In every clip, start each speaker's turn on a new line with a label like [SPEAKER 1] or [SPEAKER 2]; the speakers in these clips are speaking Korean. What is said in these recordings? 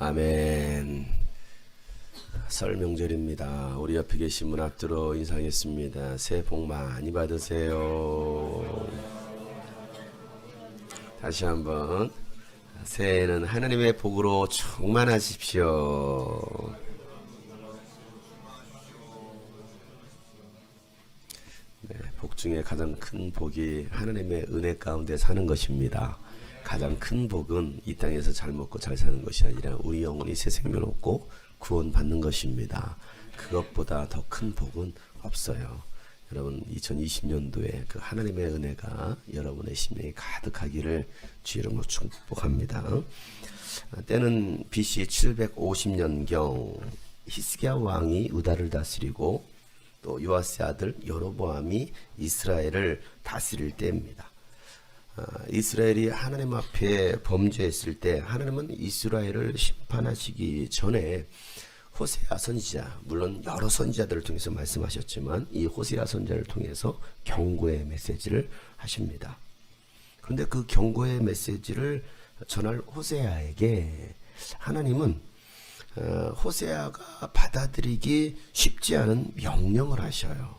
[SPEAKER 1] 아멘. 설 명절입니다. 우리 옆에 계신 분 앞들어 인사하겠습니다. 새해 복 많이 받으세요. 다시 한번 새해는 하나님의 복으로 충만하십시오. 네, 복 중에 가장 큰 복이 하나님의 은혜 가운데 사는 것입니다. 가장 큰 복은 이 땅에서 잘 먹고 잘 사는 것이 아니라 우리 영혼이 새 생명 얻고 구원받는 것입니다. 그것보다 더 큰 복은 없어요. 여러분 2020년도에 그 하나님의 은혜가 여러분의 심령에 가득하기를 주 이름으로 축복합니다. 때는 BC 750년경 히스기야 왕이 유다를 다스리고 또 요아스의 아들 여로보암이 이스라엘을 다스릴 때입니다. 이스라엘이 하나님 앞에 범죄했을 때 하나님은 이스라엘을 심판하시기 전에 호세아 선지자, 물론 여러 선지자들을 통해서 말씀하셨지만 이 호세아 선지자를 통해서 경고의 메시지를 하십니다. 그런데 그 경고의 메시지를 전할 호세아에게 하나님은 호세아가 받아들이기 쉽지 않은 명령을 하셔요.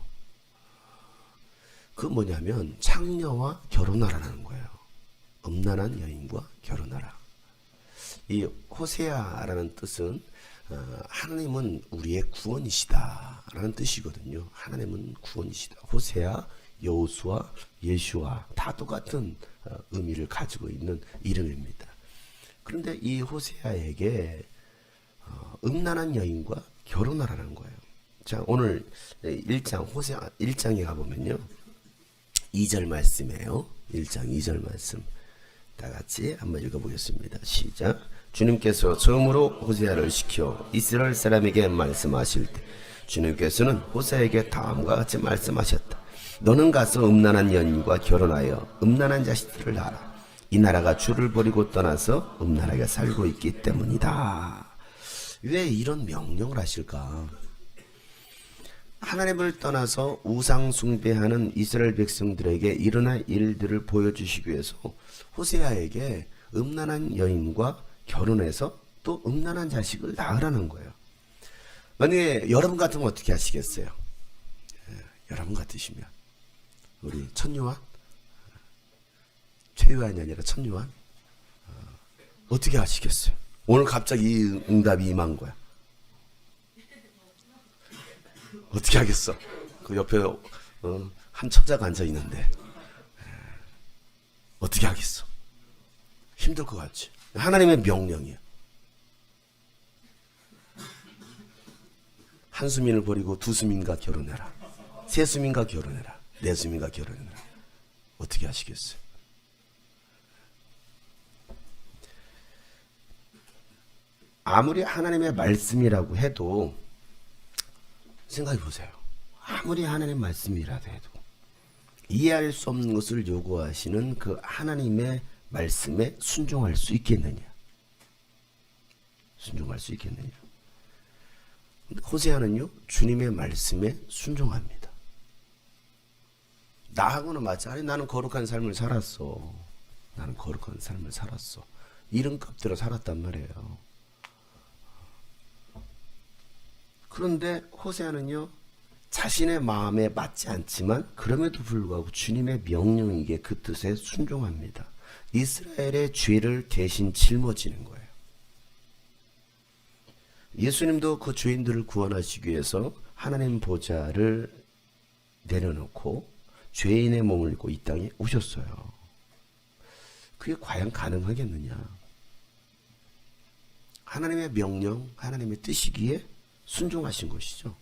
[SPEAKER 1] 그 뭐냐면 창녀와 결혼하라는 거예요. 음란한 여인과 결혼하라. 이 호세아라는 뜻은 하나님은 우리의 구원이시다 라는 뜻이거든요. 하나님은 구원이시다. 호세아, 여호수아, 예수아 다 똑같은 의미를 가지고 있는 이름입니다. 그런데 이 호세아에게 음란한 여인과 결혼하라는 거예요. 자, 오늘 1장 호세아 1장에 가보면요 2절 말씀이에요. 1장 2절 말씀 다 같이 한번 읽어보겠습니다. 시작. 주님께서 처음으로 호세아를 시켜 이스라엘 사람에게 말씀하실 때 주님께서는 호세아에게 다음과 같이 말씀하셨다. 너는 가서 음란한 여인과 결혼하여 음란한 자식들을 낳아라. 이 나라가 주를 버리고 떠나서 음란하게 살고 있기 때문이다. 왜 이런 명령을 하실까? 하나님을 떠나서 우상 숭배하는 이스라엘 백성들에게 일어날 일들을 보여주시기 위해서 호세아에게 음란한 여인과 결혼해서 또 음란한 자식을 낳으라는 거예요. 만약에 여러분 같으면 어떻게 하시겠어요? 여러분 같으시면 우리 천요한? 최요한이 아니라 천요한? 어떻게 하시겠어요? 오늘 갑자기 이 응답이 임한 거야. 어떻게 하겠어? 그 옆에 한 처자가 앉아 있는데 어떻게 하겠어? 힘들 것 같지? 하나님의 명령이야. 한 수민을 버리고 두 수민과 결혼해라. 세 수민과 결혼해라. 네 수민과 결혼해라. 어떻게 하시겠어요? 아무리 하나님의 말씀이라고 해도 생각해 보세요. 아무리 하나님의 말씀이라도 해도 이해할 수 없는 것을 요구하시는 그 하나님의 말씀에 순종할 수 있겠느냐? 순종할 수 있겠느냐? 호세아는요, 주님의 말씀에 순종합니다. 나하고는 맞지. 아니, 나는 거룩한 삶을 살았어. 나는 거룩한 삶을 살았어. 이름값대로 살았단 말이에요. 그런데 호세아는요, 자신의 마음에 맞지 않지만 그럼에도 불구하고 주님의 명령이기에 그 뜻에 순종합니다. 이스라엘의 죄를 대신 짊어지는 거예요. 예수님도 그 죄인들을 구원하시기 위해서 하나님 보좌를 내려놓고 죄인의 몸을 입고 이 땅에 오셨어요. 그게 과연 가능하겠느냐? 하나님의 명령, 하나님의 뜻이기에 순종하신 것이죠.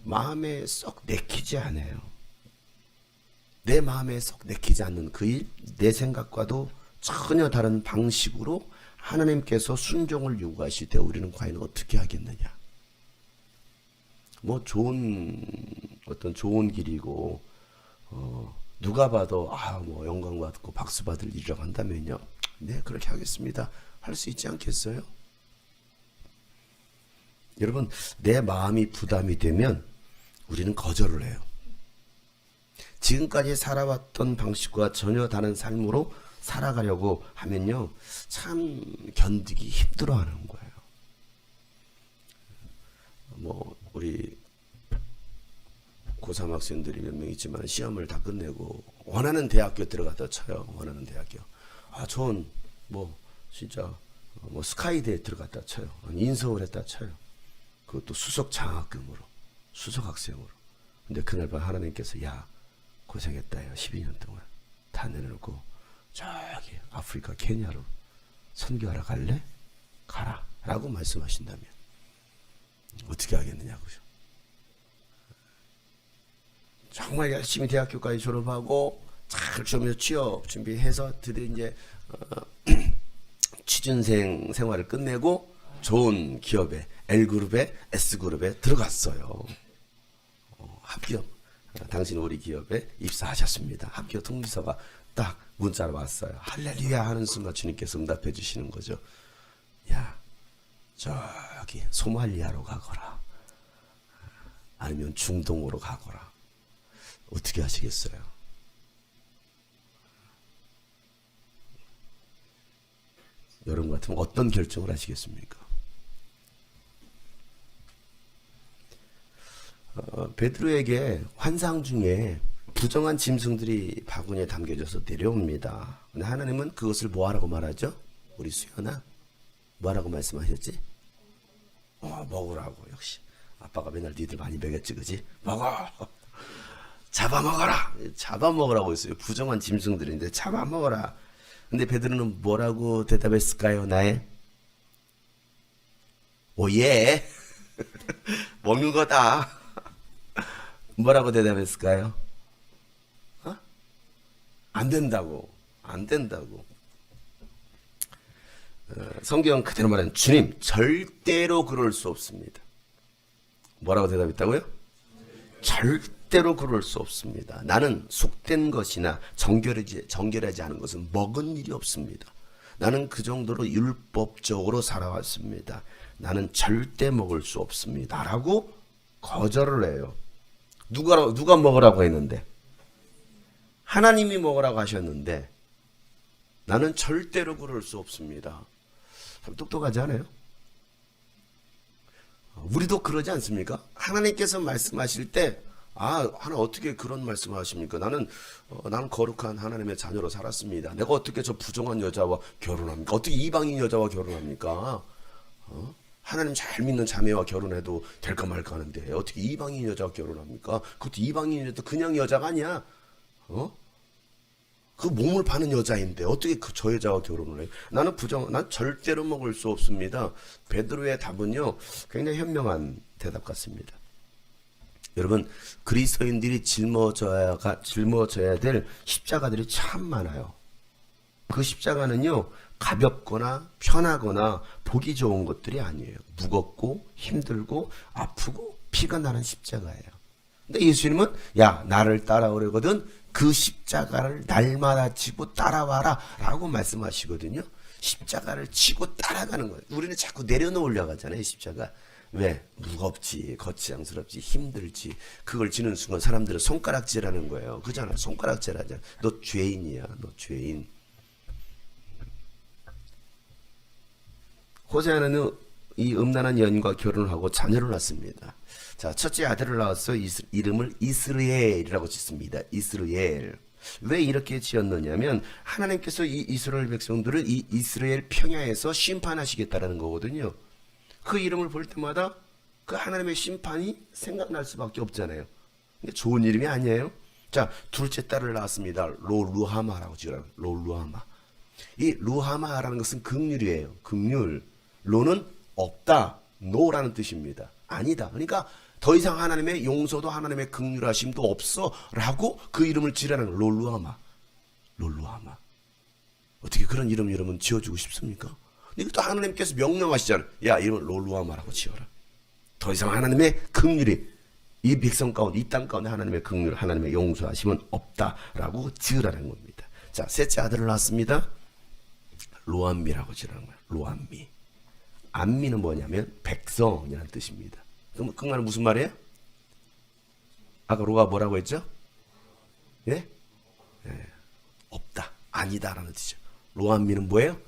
[SPEAKER 1] 마음에 썩 내키지 않아요. 내 마음에 썩 내키지 않는 그 일, 내 생각과도 전혀 다른 방식으로 하나님께서 순종을 요구하실 때 우리는 과연 어떻게 하겠느냐? 뭐 어떤 좋은 길이고 누가 봐도 뭐 영광 받고 박수 받을 일이라고 한다면요, 네 그렇게 하겠습니다. 할 수 있지 않겠어요? 여러분, 내 마음이 부담이 되면 우리는 거절을 해요. 지금까지 살아왔던 방식과 전혀 다른 삶으로 살아가려고 하면요, 참 견디기 힘들어하는 거예요. 뭐 우리 고3 학생들이 몇 명 있지만 시험을 다 끝내고 원하는 대학교 들어갔다 쳐요. 원하는 대학교. 좋은 뭐 진짜 뭐 스카이대에 들어갔다 쳐요. 인서울 했다 쳐요. 그것도 수석 장학금으로, 수석 학생으로. 근데 그날 밤 하나님께서 야 고생했다 야 12년 동안 다 내려놓고 저기 아프리카 케냐로 선교하러 갈래? 가라 라고 말씀하신다면 어떻게 하겠느냐고요. 정말 열심히 대학교까지 졸업하고 잘 취업 준비해서 드디어 이제 취준생 생활을 끝내고 좋은 기업에 L그룹에 S그룹에 들어갔어요. 합격. 당신 우리 기업에 입사하셨습니다. 합격 통지서가 딱 문자로 왔어요. 할렐루야 하는 순간 주님께서 응답해 주시는 거죠. 야 저기 소말리아로 가거라. 아니면 중동으로 가거라. 어떻게 하시겠어요? 여러분 같으면 어떤 결정을 하시겠습니까? 베드로에게 환상 중에 부정한 짐승들이 바구니에 담겨져서 내려옵니다. 근데 하나님은 그것을 뭐하라고 말하죠? 우리 수연아 뭐하라고 말씀하셨지? 먹으라고. 역시 아빠가 맨날 니들 많이 먹였지 그지? 먹어. 잡아먹어라. 잡아먹으라고 했어요. 부정한 짐승들인데 잡아먹어라. 근데 베드로는 뭐라고 대답했을까요? 나의 오예 먹는 거다. 뭐라고 대답했을까요? 안 된다고. 안 된다고. 성경 그대로 말하는 주님 절대로 그럴 수 없습니다. 뭐라고 대답했다고요? 절대로 그럴 수 없습니다. 나는 속된 것이나 정결하지 않은 것은 먹은 일이 없습니다. 나는 그 정도로 율법적으로 살아왔습니다. 나는 절대 먹을 수 없습니다. 라고 거절을 해요. 누가 먹으라고 했는데? 하나님이 먹으라고 하셨는데 나는 절대로 그럴 수 없습니다. 참 똑똑하지 않아요? 우리도 그러지 않습니까? 하나님께서 말씀하실 때 하나 어떻게 그런 말씀을 하십니까? 나는 거룩한 하나님의 자녀로 살았습니다. 내가 어떻게 저 부정한 여자와 결혼합니까? 어떻게 이방인 여자와 결혼합니까? 하나님 잘 믿는 자매와 결혼해도 될까 말까 하는데 어떻게 이방인 여자와 결혼합니까? 그것도 이방인 여자 그냥 여자가 아니야. 그 몸을 파는 여자인데 어떻게 저 여자와 결혼을 해? 난 절대로 먹을 수 없습니다. 베드로의 답은요 굉장히 현명한 대답 같습니다. 여러분 그리스도인들이 짊어져야 될 십자가들이 참 많아요. 그 십자가는요 가볍거나 편하거나 보기 좋은 것들이 아니에요. 무겁고 힘들고 아프고 피가 나는 십자가예요. 근데 예수님은 야 나를 따라오려거든 그 십자가를 날마다 지고 따라와라 라고 말씀하시거든요. 십자가를 지고 따라가는 거예요. 우리는 자꾸 내려놓으려고 하잖아요. 십자가. 왜? 무겁지, 거치장스럽지, 힘들지. 그걸 지는 순간 사람들은 손가락질하는 거예요. 그잖아. 손가락질하잖아. 너 죄인이야. 너 죄인. 호세아는 이 음란한 여인과 결혼을 하고 자녀를 낳습니다. 자, 첫째 아들을 낳아서 이름을 이스라엘이라고 짓습니다. 이스라엘. 왜 이렇게 지었느냐면 하나님께서 이 이스라엘 백성들을 이 이스라엘 평야에서 심판하시겠다라는 거거든요. 그 이름을 볼 때마다 그 하나님의 심판이 생각날 수밖에 없잖아요. 근데 좋은 이름이 아니에요. 자, 둘째 딸을 낳았습니다. 로루하마라고 지어요. 로루하마. 이 루하마라는 것은 긍휼이에요. 긍휼. 로는 없다. 노라는 뜻입니다. 아니다. 그러니까 더 이상 하나님의 용서도 하나님의 긍휼하심도 없어 라고 그 이름을 지라는 롤루하마. 롤루하마. 어떻게 그런 이름 여러분 지어주고 싶습니까? 이것도 하나님께서 명령하시잖아요. 야 이름을 롤루하마라고 지어라. 더 이상 하나님의 긍휼이 이 백성 가운데 이 땅 가운데 하나님의 긍휼 하나님의 용서하심은 없다라고 지으라는 겁니다. 자 셋째 아들을 낳았습니다. 로암미라고 지으라는 거예요. 로암미. 암미는 뭐냐면 백성이라는 뜻입니다. 그럼 그 말은 무슨 말이에요? 아까 로가 뭐라고 했죠? 예? 없다. 아니다라는 뜻이죠. 로암미는 뭐예요?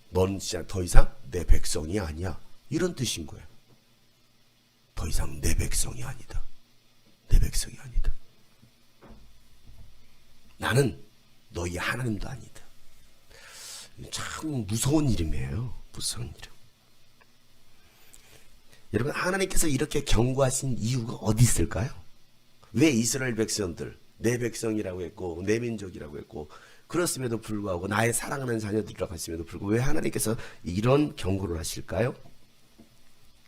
[SPEAKER 1] 넌 진짜 더 이상 내 백성이 아니야. 이런 뜻인 거예요. 더 이상 내 백성이 아니다. 내 백성이 아니다. 나는 너희 하나님도 아니다. 참 무서운 이름이에요. 무서운 이름. 여러분, 하나님께서 이렇게 경고하신 이유가 어디 있을까요? 왜 이스라엘 백성들, 내 백성이라고 했고 내 민족이라고 했고 그렇음에도 불구하고 나의 사랑하는 자녀들이라고 했음에도 불구하고 왜 하나님께서 이런 경고를 하실까요?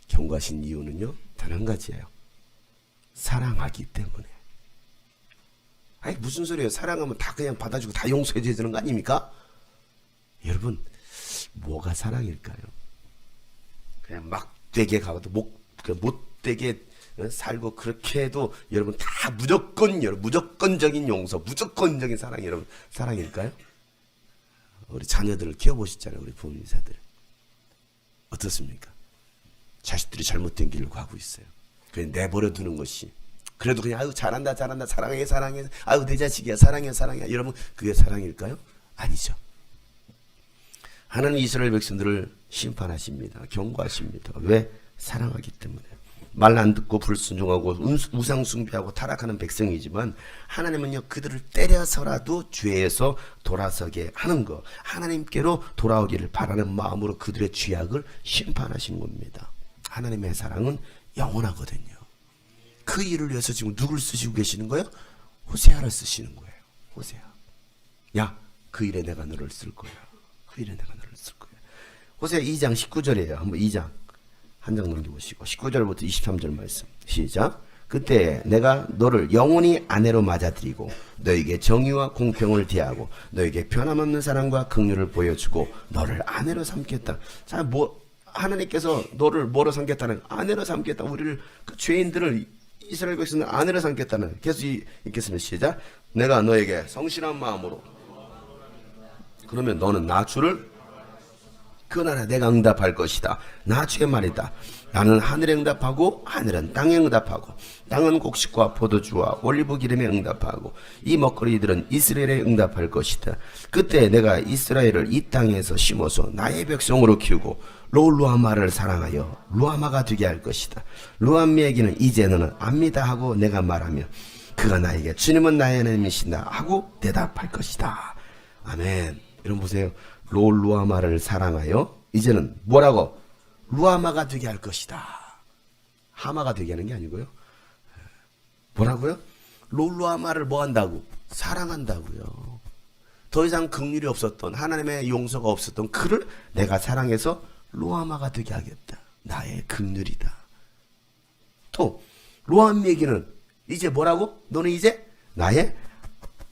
[SPEAKER 1] 경고하신 이유는요, 단 한 가지예요. 사랑하기 때문에. 아니 무슨 소리예요? 사랑하면 다 그냥 받아주고 다 용서해 줘야 되는 거 아닙니까? 여러분, 뭐가 사랑일까요? 그냥 막되게 가도 못되게 살고 그렇게 해도 여러분 다 무조건적인 용서, 무조건적인 사랑이 여러분 사랑일까요? 우리 자녀들을 키워보셨잖아요. 우리 부모님사들 어떻습니까? 자식들이 잘못된 길을 가고 있어요. 그냥 내버려 두는 것이, 그래도 그냥 아유 잘한다 사랑해 아유 내 자식이야 사랑해 여러분, 그게 사랑일까요? 아니죠. 하나님 이스라엘 백성들을 심판하십니다. 경고하십니다. 왜? 사랑하기 때문에. 말 안 듣고 불순종하고 우상 숭배하고 타락하는 백성이지만 하나님은요, 그들을 때려서라도 죄에서 돌아서게 하는 것, 하나님께로 돌아오기를 바라는 마음으로 그들의 죄악을 심판하신 겁니다. 하나님의 사랑은 영원하거든요. 그 일을 위해서 지금 누굴 쓰시고 계시는 거예요? 호세아를 쓰시는 거예요. 호세아. 야, 그 일에 내가 너를 쓸 거야. 그 일에 내가 너를 쓸 거야. 호세아 2장 19절이에요. 한번 2장 한 장 넘겨보시고 19절부터 23절 말씀 시작. 그때 내가 너를 영원히 아내로 맞아들이고 너에게 정의와 공평을 대하고 너에게 변함없는 사랑과 긍휼을 보여주고 너를 아내로 삼겠다. 자, 하나님께서 너를 뭐로 삼겠다는? 아내로 삼겠다. 우리를, 그 죄인들을, 이스라엘 백성을 아내로 삼겠다는. 계속 읽겠습니다. 시작. 내가 너에게 성실한 마음으로, 그러면 너는 나 주를 그 나라 내가 응답할 것이다. 나 주의 말이다. 나는 하늘에 응답하고 하늘은 땅에 응답하고 땅은 곡식과 포도주와 올리브 기름에 응답하고 이 먹거리들은 이스라엘에 응답할 것이다. 그때 내가 이스라엘을 이 땅에서 심어서 나의 백성으로 키우고 루아마를 사랑하여 루아마가 되게 할 것이다. 루아미에게는 이제 너는 압니다 하고 내가 말하면 그가 나에게 주님은 나의 하나님이시다 하고 대답할 것이다. 아멘. 여러분 보세요. 루아마를 사랑하여 이제는 뭐라고? 루아마가 되게 할 것이다. 하마가 되게 하는 게 아니고요. 뭐라고요? 루아마를 뭐 한다고? 사랑한다고요. 더 이상 긍휼이 없었던, 하나님의 용서가 없었던 그를 내가 사랑해서 루아마가 되게 하겠다. 나의 긍휼이다. 또 루아미에게는 이제 뭐라고? 너는 이제 나의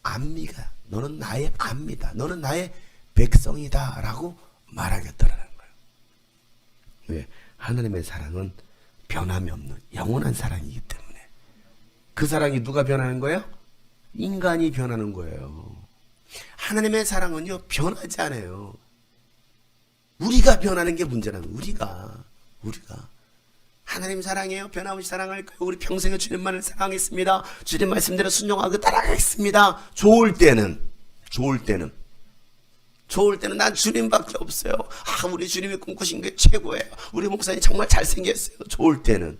[SPEAKER 1] 암미가, 너는 나의 암미다. 너는 나의 백성이다 라고 말하겠다라는 거예요. 왜? 하나님의 사랑은 변함이 없는 영원한 사랑이기 때문에. 그 사랑이 누가 변하는 거예요? 인간이 변하는 거예요. 하나님의 사랑은요, 변하지 않아요. 우리가 변하는 게 문제라는 거예요. 우리가 하나님 사랑해요? 변함없이 사랑할까요? 우리 평생에 주님만을 사랑했습니다. 주님 말씀대로 순종하고 따라가겠습니다. 좋을 때는 난 주님밖에 없어요. 우리 주님이 꿈꾸신 게 최고예요. 우리 목사님 정말 잘생겼어요. 좋을 때는.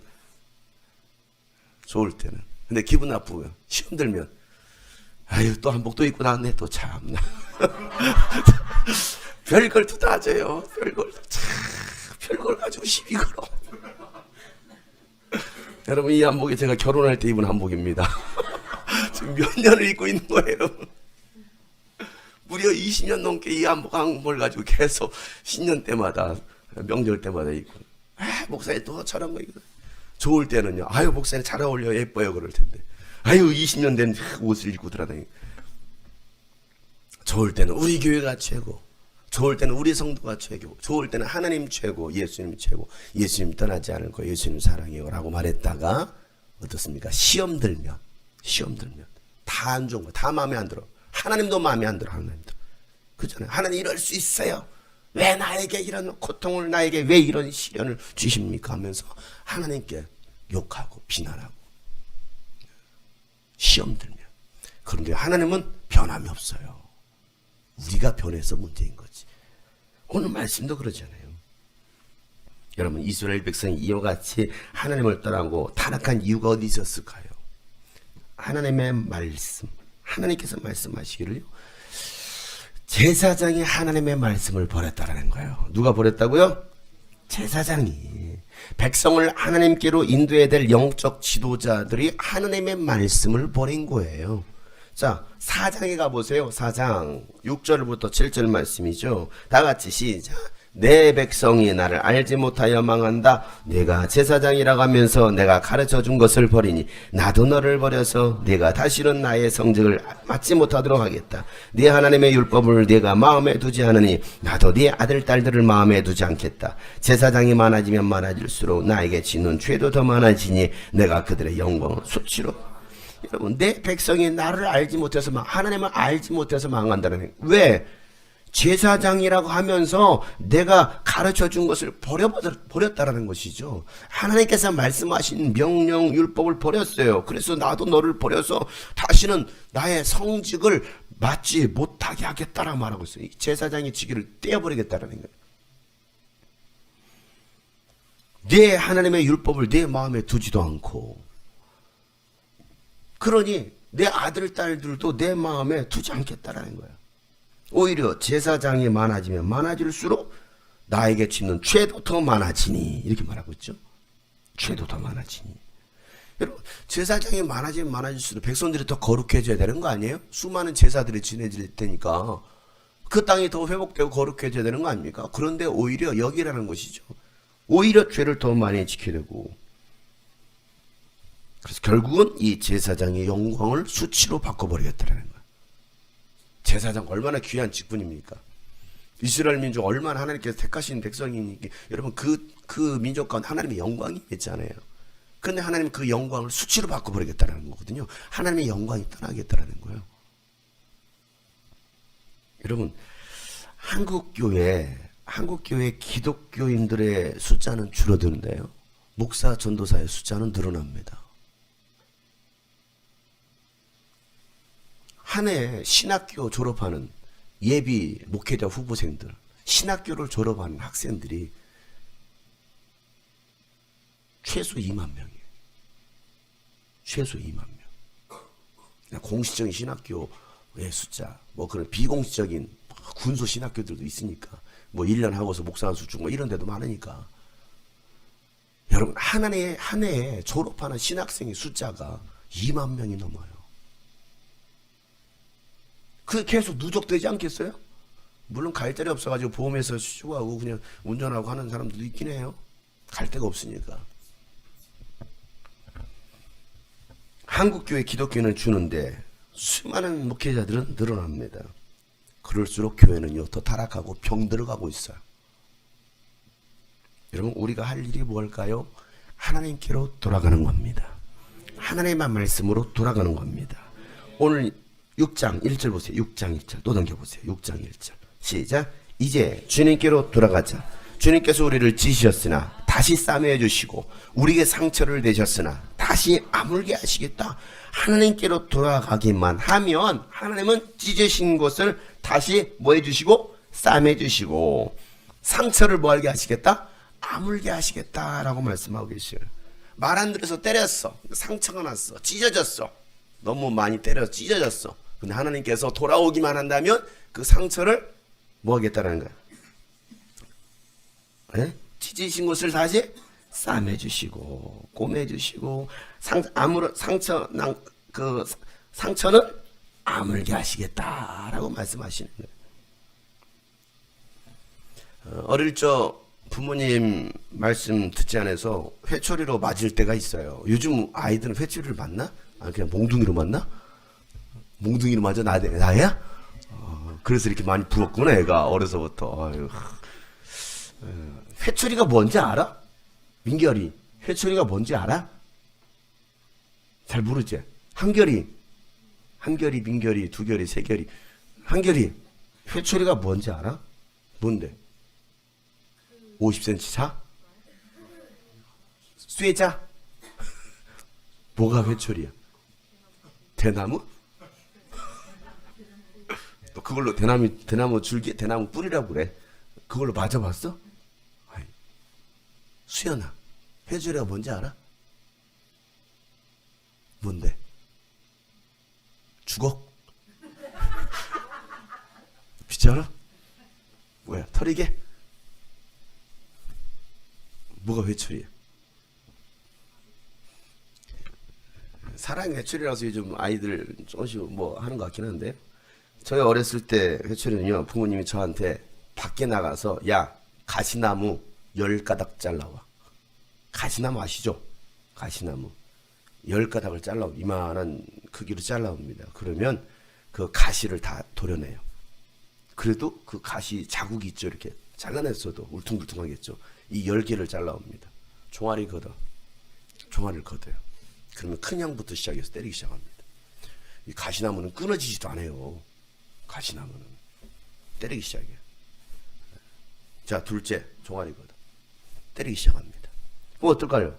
[SPEAKER 1] 근데 기분 나쁘고요. 시험 들면 아유 또 한복 또 입고 나왔네. 또 참나. 별걸 또 따져요. 별걸 가지고 시비 걸어. 여러분, 이 한복이 제가 결혼할 때 입은 한복입니다. 지금 몇 년을 입고 있는 거예요. 무려 20년 넘게 이 한복을 가지고 계속 신년 때마다, 명절 때마다 입고. 목사님 또 저런 거 입고. 좋을 때는요, 아유 목사님 잘 어울려 예뻐요 그럴 텐데, 아유 20년 된 옷을 입고 돌아다니고. 좋을 때는 우리 교회가 최고, 좋을 때는 우리 성도가 최고, 좋을 때는 하나님 최고, 예수님 최고, 예수님 떠나지 않을 거예요, 예수님 사랑해요 라고 말했다가 어떻습니까? 시험 들면 다 안 좋은 거, 다 마음에 안 들어. 하나님도 마음에 안 들어. 하나님도 그잖아요. 하나님 이럴 수 있어요. 왜 나에게 이런 고통을, 나에게 왜 이런 시련을 주십니까 하면서 하나님께 욕하고 비난하고 시험 들면. 그런데 하나님은 변함이 없어요. 우리가 변해서 문제인 거지. 오늘 말씀도 그러잖아요. 여러분, 이스라엘 백성이 이와 같이 하나님을 떠나고 타락한 이유가 어디 있었을까요? 하나님의 말씀, 하나님께서 말씀하시기를요, 제사장이 하나님의 말씀을 버렸다라는 거예요. 누가 버렸다고요? 제사장이. 백성을 하나님께로 인도해야 될 영적 지도자들이 하나님의 말씀을 버린 거예요. 자, 4장에 가보세요. 4장 6절부터 7절 말씀이죠. 다 같이 시작. 내 백성이 나를 알지 못하여 망한다. 내가 제사장이라고 하면서 내가 가르쳐준 것을 버리니 나도 너를 버려서 내가 다시는 나의 성적을 맞지 못하도록 하겠다. 네 하나님의 율법을 네가 마음에 두지 않으니 나도 네 아들 딸들을 마음에 두지 않겠다. 제사장이 많아지면 많아질수록 나에게 짓는 죄도 더 많아지니 내가 그들의 영광을 수치로. 여러분, 내 백성이 나를 알지 못해서 하나님을 알지 못해서 망한다는. 왜? 제사장이라고 하면서 내가 가르쳐준 것을 버렸다라는 것이죠. 하나님께서 말씀하신 명령 율법을 버렸어요. 그래서 나도 너를 버려서 다시는 나의 성직을 맡지 못하게 하겠다라 말하고 있어요. 제사장의 직위를 떼어버리겠다라는 거예요. 내 하나님의 율법을 내 마음에 두지도 않고, 그러니 내 아들 딸들도 내 마음에 두지 않겠다라는 거예요. 오히려 제사장이 많아지면 많아질수록 나에게 짓는 죄도 더 많아지니, 이렇게 말하고 있죠. 죄도 더 많아지니. 여러분, 제사장이 많아지면 많아질수록 백성들이 더 거룩해져야 되는 거 아니에요? 수많은 제사들이 지내질 테니까 그 땅이 더 회복되고 거룩해져야 되는 거 아닙니까? 그런데 오히려 여기라는 것이죠. 오히려 죄를 더 많이 지켜야 되고, 그래서 결국은 이 제사장의 영광을 수치로 바꿔버리겠다는 거예요. 제사장 얼마나 귀한 직분입니까? 이스라엘 민족 얼마나 하나님께서 택하신 백성이니까, 여러분, 그 민족 가운데 하나님의 영광이 있잖아요. 그런데 하나님은 그 영광을 수치로 바꿔버리겠다는 거거든요. 하나님의 영광이 떠나겠다는 거예요. 여러분, 한국교회 기독교인들의 숫자는 줄어드는데요, 목사 전도사의 숫자는 늘어납니다. 한 해 신학교 졸업하는 예비 목회자 후보생들, 신학교를 졸업하는 학생들이 최소 2만 명이에요. 최소 2만 명. 공식적인 신학교의 숫자, 뭐 그런 비공식적인 군소 신학교들도 있으니까, 뭐 1년 하고서 목사 수중 뭐 이런 데도 많으니까. 여러분, 한 해에 졸업하는 신학생의 숫자가 2만 명이 넘어요. 그 계속 누적되지 않겠어요? 물론 갈 데가 없어가지고 보험에서 쉬고하고 그냥 운전하고 하는 사람들도 있긴 해요. 갈 데가 없으니까. 한국교회 기독교는 주는데 수많은 목회자들은 늘어납니다. 그럴수록 교회는요 더 타락하고 병들어가고 있어요. 여러분, 우리가 할 일이 뭘까요? 하나님께로 돌아가는 겁니다. 하나님의 말씀으로 돌아가는 겁니다. 오늘 6장 1절 보세요. 6장 1절 또 넘겨보세요. 6장 1절 시작. 이제 주님께로 돌아가자. 주님께서 우리를 찢으셨으나 다시 싸매어 주시고 우리에게 상처를 내셨으나 다시 아물게 하시겠다. 하나님께로 돌아가기만 하면 하나님은 찢으신 것을 다시 뭐 해주시고 싸매 주시고 상처를 뭐 하게 하시겠다? 아물게 하시겠다라고 말씀하고 계셔요. 말 안 들어서 때렸어. 상처가 났어. 찢어졌어. 너무 많이 때려서 찢어졌어. 근데 하나님께서 돌아오기만 한다면 그 상처를 뭐 하겠다라는 거야? 네? 찢으신 것을 다시 싸매주시고 꼬매주시고 상처는 아물게 하시겠다라고 말씀하시는 거예요. 어릴 적 부모님 말씀 듣지 않아서 회초리로 맞을 때가 있어요. 요즘 아이들은 회초리를 맞나? 그냥 몽둥이로 맞나? 몽둥이로 맞아? 나야? 그래서 이렇게 많이 부었구나, 애가 어려서부터. 아유. 회초리가 뭔지 알아? 민결이 회초리가 뭔지 알아? 잘 모르지? 한결이, 민결이, 두결이, 세결이. 한결이 회초리가 뭔지 알아? 뭔데? 50cm 차? 쇠자? 뭐가 회초리야? 대나무? 너 그걸로 대나무 줄기, 대나무 뿌리라고 그래. 그걸로 맞아봤어? 수연아, 회초리가 뭔지 알아? 뭔데? 주걱? 빗자루? 뭐야, 털이개? 뭐가 회초리야? 사랑의 회초리라서 요즘 아이들 조금씩 뭐 하는 것 같긴 한데, 저희 어렸을 때 회초리는요, 부모님이 저한테 밖에 나가서 야, 가시나무 10가닥 잘라와. 가시나무 아시죠? 가시나무 10가닥을 잘라, 이만한 크기로 잘라옵니다. 그러면 그 가시를 다 도려내요. 그래도 그 가시 자국이 있죠. 이렇게 잘라냈어도 울퉁불퉁하겠죠. 이 10개를 잘라옵니다. 종아리 걷어. 종아리를 걷어요. 그러면 큰 형부터 시작해서 때리기 시작합니다. 이 가시나무는 끊어지지도 않아요. 가시나무는 때리기 시작해요. 자, 둘째, 종아리 걷어. 때리기 시작합니다. 뭐 어떨까요?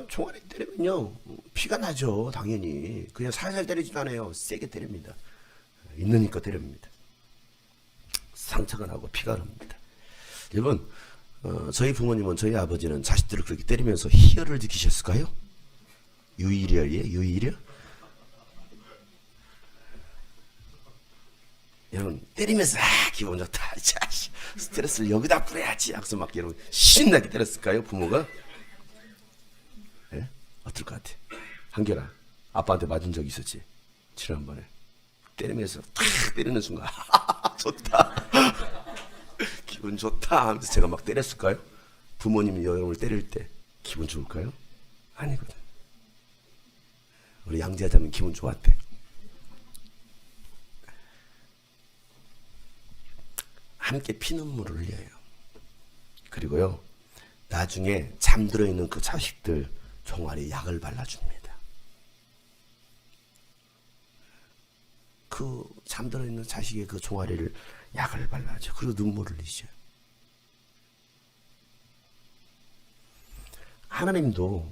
[SPEAKER 1] 종아리 때리면요, 피가 나죠. 당연히. 그냥 살살 때리지도 않아요. 세게 때립니다. 있는 힘껏 때립니다. 상처가 나고 피가 흐릅니다. 여러분, 저희 부모님은, 저희 아버지는 자식들을 그렇게 때리면서 희열을 느끼셨을까요? 유희열이에요? 유희열? 여러분, 때리면서 기분 좋다. 자식, 스트레스를 여기다 뿌려야지. 하고서 막 여러분 신나게 때렸을까요? 부모가? 네? 어떨 것 같아? 한결아, 아빠한테 맞은 적 있었지? 지난번에 때리면서 탁 때리는 순간 좋다. 기분 좋다 하면서 제가 막 때렸을까요? 부모님이 여러분을 때릴 때 기분 좋을까요? 아니거든. 우리 양재하자면 기분 좋았대. 함께 피눈물을 흘려요. 그리고요, 나중에 잠들어 있는 그 자식들 종아리에 약을 발라줍니다. 그 잠들어 있는 자식의 그 종아리를 약을 발라줘. 그리고 눈물을 흘리죠. 하나님도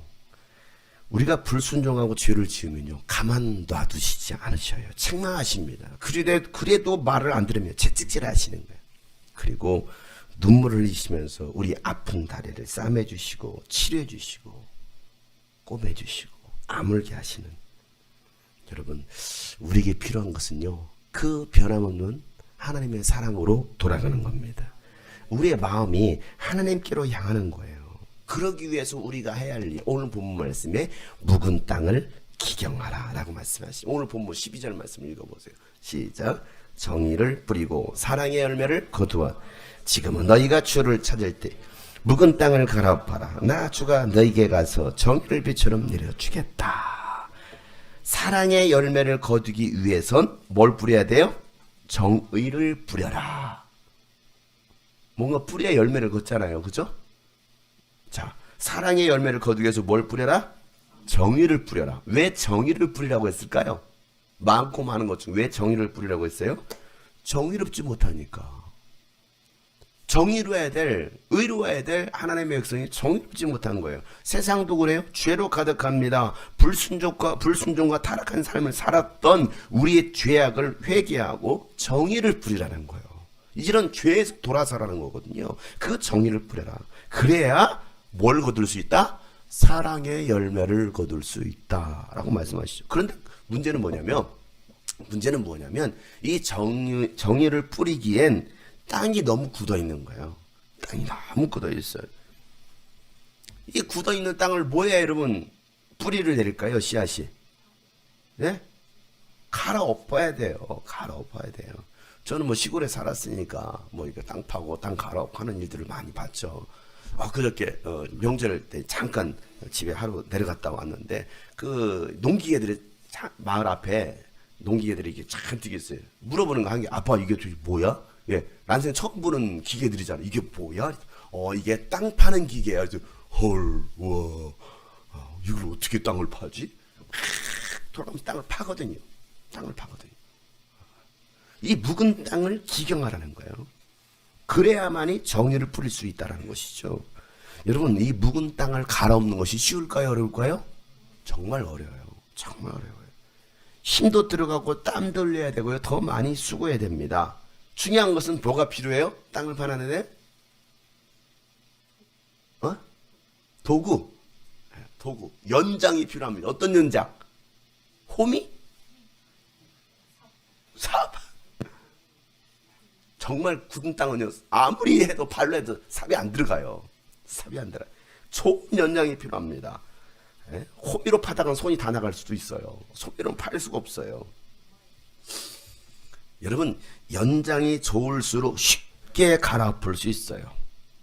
[SPEAKER 1] 우리가 불순종하고 죄를 지으면요, 가만 놔두시지 않으셔요. 책망하십니다. 그래도 말을 안 들으면 채찍질 하시는 거예요. 그리고 눈물을 흘리시면서 우리 아픈 다리를 싸매주시고 치료해주시고 꼬매주시고 아물게 하시는, 여러분, 우리에게 필요한 것은요, 그 변함없는 하나님의 사랑으로 돌아가는 겁니다. 우리의 마음이 하나님께로 향하는 거예요. 그러기 위해서 우리가 해야 할 일, 오늘 본문 말씀에 묵은 땅을 기경하라 라고 말씀하시죠. 오늘 본문 12절 말씀을 읽어보세요. 시작. 정의를 뿌리고 사랑의 열매를 거두어 지금은 너희가 주를 찾을 때 묵은 땅을 갈아엎어라. 나 주가 너희에게 가서 정의를 비처럼 내려주겠다. 사랑의 열매를 거두기 위해선 뭘 뿌려야 돼요? 정의를 뿌려라. 뭔가 뿌려야 열매를 걷잖아요. 그죠? 자, 사랑의 열매를 거두기 위해서 뭘 뿌려라? 정의를 뿌려라. 왜 정의를 뿌리라고 했을까요? 많고 많은 것 중 왜 정의를 뿌리라고 했어요? 정의롭지 못하니까. 정의로워야 될, 의로워야 될 하나님의 백성이 정의롭지 못한 거예요. 세상도 그래요. 죄로 가득합니다. 불순종과 타락한 삶을 살았던 우리의 죄악을 회개하고 정의를 뿌리라는 거예요. 이제는 죄에서 돌아서라는 거거든요. 그 정의를 뿌려라. 그래야 뭘 거둘 수 있다? 사랑의 열매를 거둘 수 있다라고 말씀하시죠. 그런데 문제는 뭐냐면 이 정의를 뿌리기엔 땅이 너무 굳어 있는 거예요. 땅이 너무 굳어 있어요. 이 굳어 있는 땅을 뭐야 여러분 뿌리를 내릴까요? 씨앗이. 네? 갈아엎어야 돼요. 갈아엎어야 돼요. 저는 뭐 시골에 살았으니까 뭐 이렇게 땅 파고 땅 갈아엎고 하는 일들을 많이 봤죠. 그저께 명절 때 잠깐 집에 하루 내려갔다 왔는데 그 농기계들이 마을 앞에 농기계들이 이게 잔뜩 있어요. 물어보는 거 한 게, 아빠 이게 도대체 뭐야? 예, 난생 처음 보는 기계들이잖아. 이게 뭐야? 이게 땅 파는 기계야. 헐, 와, 이걸 어떻게 땅을 파지? 돌아가면서 땅을 파거든요. 땅을 파거든요. 이 묵은 땅을 기경하라는 거예요. 그래야만이 정의를 뿌릴 수 있다는 것이죠. 여러분, 이 묵은 땅을 갈아엎는 것이 쉬울까요? 어려울까요? 정말 어려워요. 정말 어려워요. 힘도 들어가고 땀도 흘려야 되고요. 더 많이 수고해야 됩니다. 중요한 것은 뭐가 필요해요? 땅을 파는데? 도구, 도구, 연장이 필요합니다. 어떤 연장? 호미? 삽. 정말 굳은 땅은요, 아무리 해도 발로 해도 삽이 안 들어가요. 삽이 안 들어가요. 좋은 연장이 필요합니다. 예? 호미로 파다가 손이 다 나갈 수도 있어요. 소미로는 팔 수가 없어요. 여러분, 연장이 좋을수록 쉽게 갈아엎을 수 있어요.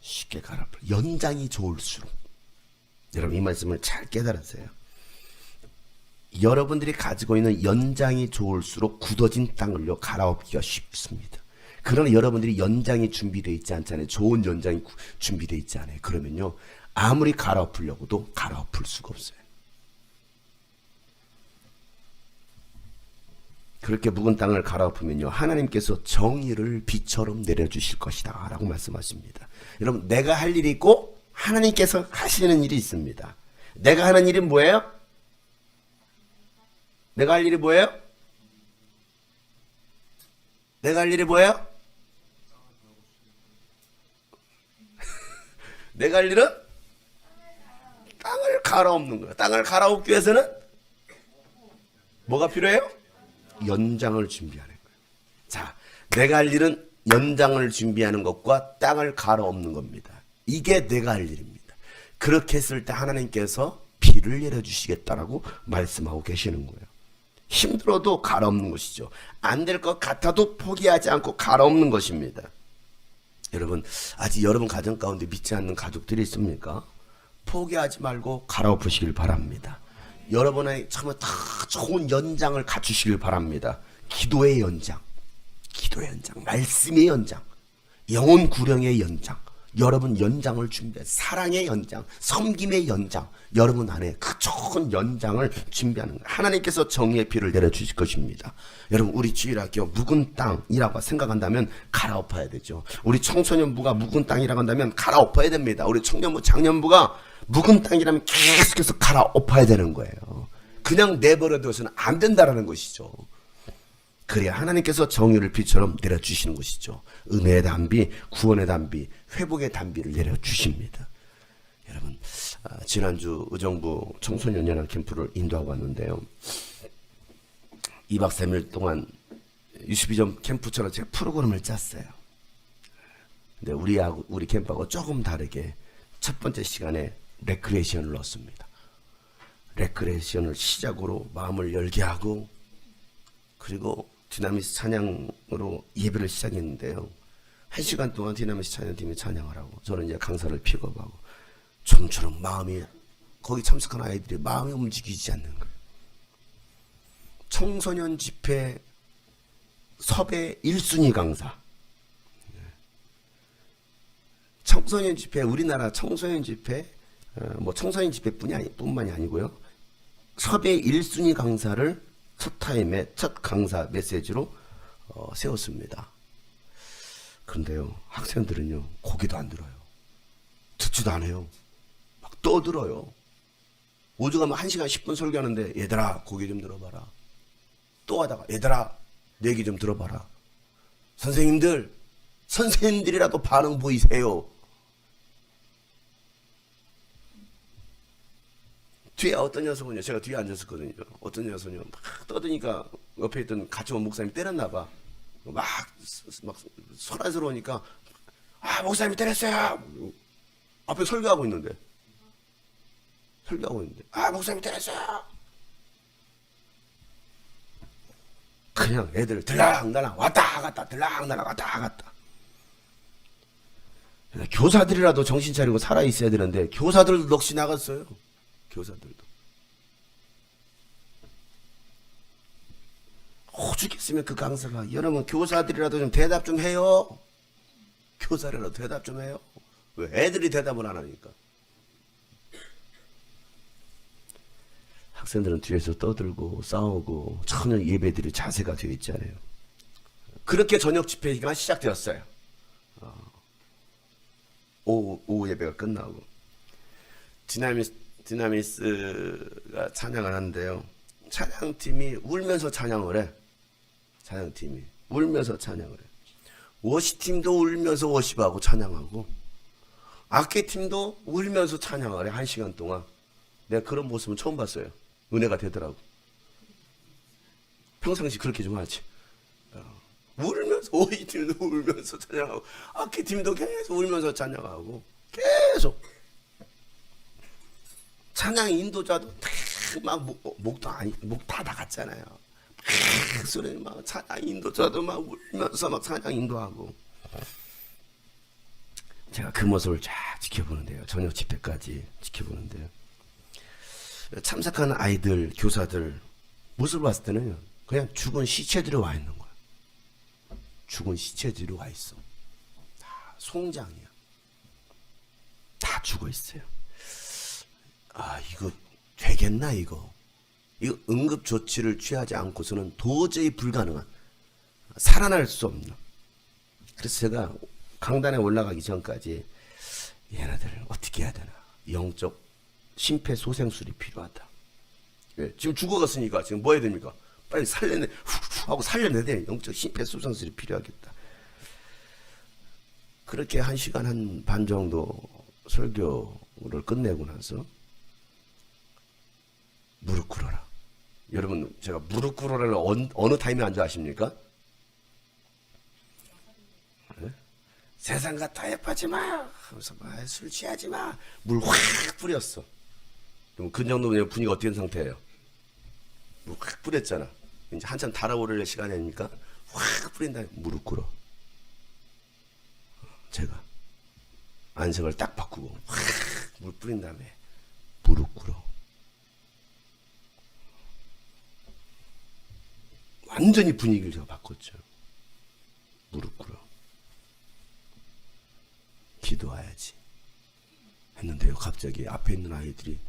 [SPEAKER 1] 쉽게 갈아엎을. 연장이 좋을수록. 여러분, 이 말씀을 잘 깨달으세요. 여러분들이 가지고 있는 연장이 좋을수록 굳어진 땅을요 갈아엎기가 쉽습니다. 그러나 여러분들이 연장이 준비되어 있지 않잖아요. 좋은 연장이 준비되어 있지 않아요. 그러면요 아무리 갈아엎으려고도 갈아엎을 수가 없어요. 그렇게 묵은 땅을 갈아엎으면요 하나님께서 정의를 비처럼 내려주실 것이다 라고 말씀하십니다. 여러분, 내가 할 일이 있고 하나님께서 하시는 일이 있습니다. 내가 하는 일은 뭐예요? 내가 할 일이 뭐예요? 내가 할 일이 뭐예요? 내가 할 일은 땅을 갈아엎는 거예요. 땅을 갈아엎기 위해서는 뭐가 필요해요? 연장을 준비하는 거예요. 자, 내가 할 일은 연장을 준비하는 것과 땅을 갈아엎는 겁니다. 이게 내가 할 일입니다. 그렇게 했을 때 하나님께서 비를 내려주시겠다라고 말씀하고 계시는 거예요. 힘들어도 갈아엎는 것이죠. 안 될 것 같아도 포기하지 않고 갈아엎는 것입니다. 여러분, 아직 여러분 가정 가운데 믿지 않는 가족들이 있습니까? 포기하지 말고 갈아엎으시길 바랍니다. 여러분의 정말 다 좋은 연장을 갖추시길 바랍니다. 기도의 연장, 기도의 연장, 말씀의 연장, 영혼 구령의 연장, 여러분 연장을 준비해. 사랑의 연장, 섬김의 연장, 여러분 안에 그 좋은 연장을 준비하는 거예요. 하나님께서 정의의 비를 내려주실 것입니다. 여러분, 우리 주일학교 묵은 땅이라고 생각한다면 갈아엎어야 되죠. 우리 청소년부가 묵은 땅이라고 한다면 갈아엎어야 됩니다. 우리 청년부, 장년부가 묵은 땅이라면 계속해서 갈아엎어야 되는 거예요. 그냥 내버려둬서는 안 된다라는 것이죠. 그래야 하나님께서 정의를 비처럼 내려주시는 것이죠. 은혜의 담비, 구원의 담비, 회복의 담비를 내려주십니다. 여러분, 지난주 의정부 청소년연합 캠프를 인도하고 왔는데요. 2박 3일 동안 유스비전 캠프처럼 제가 프로그램을 짰어요. 근데 우리 캠프하고 조금 다르게 첫 번째 시간에 레크레이션을 넣었습니다. 레크레이션을 시작으로 마음을 열게 하고, 그리고 디나미스 찬양으로 예배를 시작했는데요. 1시간 동안 디나미스 찬양팀이 찬양을 하고, 저는 이제 강사를 픽업하고, 좀처럼 마음이, 거기 참석한 아이들이 마음이 움직이지 않는 거예요. 청소년 집회 섭외 1순위 강사. 청소년 집회, 우리나라 청소년 집회, 뭐 청소년 집회뿐만이 아니고요. 섭외 1순위 강사를 첫 타임에 첫 강사 메시지로 세웠습니다. 그런데요, 학생들은요, 고개도 안 들어요. 듣지도 않아요. 막 떠들어요. 오죽하면 1시간 10분 설교하는데, 얘들아, 고개 좀 들어봐라. 또 하다가, 얘들아, 내 얘기 좀 들어봐라. 선생님들이라도 반응 보이세요. 뒤에 어떤 녀석은요, 제가 뒤에 앉았었거든요. 어떤 녀석은요, 막 떠드니까 옆에 있던 같이 온 목사님이 때렸나봐. 막 소란스러우니까, 아, 목사님이 때렸어요! 앞에 설교하고 있는데, 아, 목사님이 때렸어요! 그냥 애들 들락날락 왔다 갔다, 들락날락 왔다 갔다. 교사들이라도 정신 차리고 살아있어야 되는데, 교사들도 넋이 나갔어요. 교사들도. 오죽했으면 그 강사가, 여러분 교사들이라도 좀 대답 좀 해요. 교사라도 대답 좀 해요. 왜 애들이 대답을 안 하니까. 학생들은 뒤에서 떠들고 싸우고 전혀 예배들이 자세가 되어 있잖아요. 그렇게 저녁 집회가 시작되었어요. 오후 예배가 끝나고 디나미스가 찬양을 하는데요. 찬양팀이 울면서 찬양을 해. 찬양팀이 울면서 찬양을 해. 워시팀도 울면서 워십하고 찬양하고, 악기팀도 울면서 찬양을 해. 1시간 동안. 내가 그런 모습은 처음 봤어요. 은혜가 되더라고. 평상시 그렇게 좀 하지. 울면서, 오이팀도 울면서 찬양하고, 악기팀도 계속 울면서 찬양하고, 계속. 찬양 인도자도 막 목도 아니, 목 다 나갔잖아요. 막 소리 막 찬양 인도자도 막 울면서 막 찬양 인도하고. 제가 그 모습을 쫙 지켜보는데요. 저녁 집회까지 지켜보는데요. 참석하는 아이들, 교사들 모습을 봤을 때는 그냥 죽은 시체들이 와 있는 거야. 죽은 시체들이 와 있어. 다 송장이야. 다 죽어 있어요. 아, 이거 되겠나 이거. 이거 응급 조치를 취하지 않고서는 도저히 불가능한, 살아날 수 없는. 그래서 제가 강단에 올라가기 전까지 얘네들을 어떻게 해야 되나, 영적 심폐소생술이 필요하다. 예, 지금 죽어갔으니까 지금 뭐 해야 됩니까? 빨리 살려내, 후 하고 살려내야 돼. 영적 심폐소생술이 필요하겠다. 그렇게 1시간 한 반 정도 설교를 끝내고 나서 무릎 꿇어라. 여러분, 제가 무릎 꿇어라를 어느 타임에 한 줄 아십니까? 네? 세상 같아 예뻐하지 마 하면서 술 취하지 마, 물 확 뿌렸어. 그럼 그 정도면 분위기가 어떤 상태예요? 물 확 뿌렸잖아. 이제 한참 달아오를 시간이 아닙니까? 확 뿌린 다음에 무릎 꿇어. 제가 안색을 딱 바꾸고 확 물 뿌린 다음에 무릎 꿇어. 완전히 분위기를 제가 바꿨죠. 무릎 꿇어. 기도해야지 했는데요, 갑자기 앞에 있는 아이들이,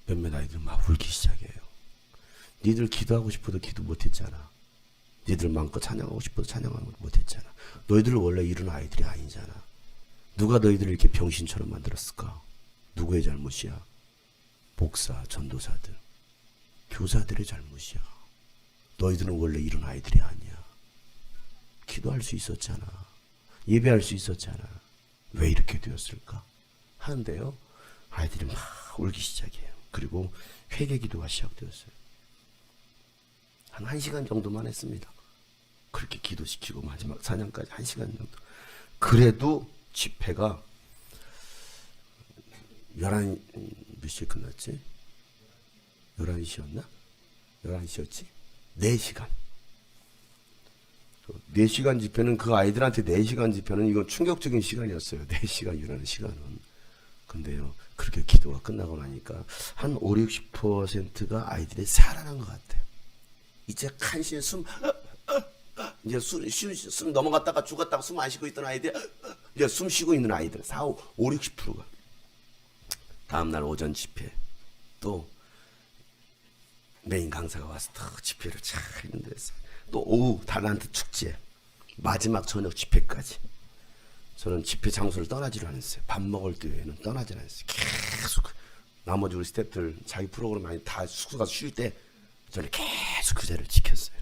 [SPEAKER 1] 몇몇 아이들이 막 울기 시작해요. 니들 기도하고 싶어도 기도 못했잖아. 니들 마음껏 찬양하고 싶어도 찬양하고 못했잖아. 너희들 원래 이런 아이들이 아니잖아. 누가 너희들을 이렇게 병신처럼 만들었을까? 누구의 잘못이야? 목사, 전도사들, 교사들의 잘못이야. 너희들은 원래 이런 아이들이 아니야. 기도할 수 있었잖아. 예배할 수 있었잖아. 왜 이렇게 되었을까? 하는데요, 아이들이 막 울기 시작해요. 그리고 회개 기도가 시작되었어요. 한 1시간 정도만 했습니다. 그렇게 기도시키고 마지막 사냥까지 1시간 정도. 그래도 집회가 11, 몇 시에 끝났지? 11시였나? 11시였지? 4시간. 4시간 집회는, 그 아이들한테 4시간 집회는 이건 충격적인 시간이었어요. 4시간이라는 시간은. 근데요, 그렇게 기도가 끝나고 나니까 한 5, 60%가 아이들이 살아난 것 같아요. 이제 간신히 이제 숨 넘어갔다가 죽었다가 숨 안 쉬고 있던 아이들, 이제 숨 쉬고 있는 아이들, 4, 5, 60%가. 다음날 오전 집회, 또 메인 강사가 와서 또 집회를 잘 했는데, 또 오후 달란트 축제, 마지막 저녁 집회까지. 저는 집회 장소를 떠나지를 않았어요. 밥 먹을 때에는 떠나질 않았어요. 계속 나머지 우리 스태프들 자기 프로그램 많이 다 숙소가 쉴 때 저는 계속 그 자리를 지켰어요.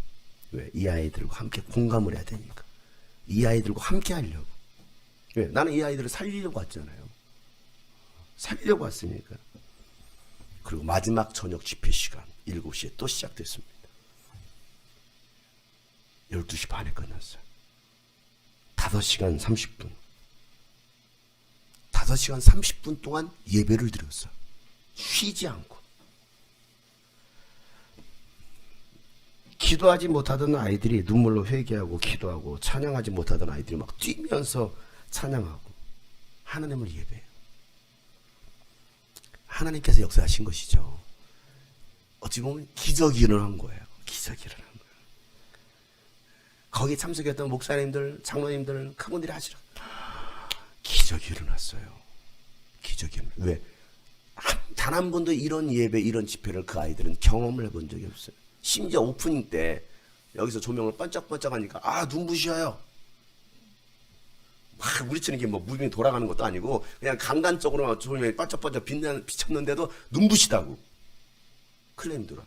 [SPEAKER 1] 왜? 이 아이들과 함께 공감을 해야 되니까. 이 아이들과 함께 하려고. 왜? 나는 이 아이들을 살리려고 왔잖아요. 살리려고 왔으니까. 그리고 마지막 저녁 집회 시간 7시에 또 시작됐습니다. 12시 반에 끝났어요. 5시간 30분. 5시간 30분 동안 예배를 드렸어요. 쉬지 않고. 기도하지 못하던 아이들이 눈물로 회개하고 기도하고, 찬양하지 못하던 아이들이 막 뛰면서 찬양하고 하나님을 예배해요. 하나님께서 역사하신 것이죠. 어찌 보면 기적이 일어난 거예요. 기적이 일어난 거예요. 거기 참석했던 목사님들, 장로님들, 그분들이 하시라. 기적이 일어났어요. 기적이 일어났어요. 왜? 단 한 번도 이런 예배, 이런 집회를 그 아이들은 경험을 해본 적이 없어요. 심지어 오프닝 때 여기서 조명을 반짝반짝 하니까 눈부셔요. 막 우리처럼 이게 뭐 무빙이 돌아가는 것도 아니고 그냥 간간적으로만 조명이 반짝반짝 비쳤는데도 눈부시다고 클레임 들어.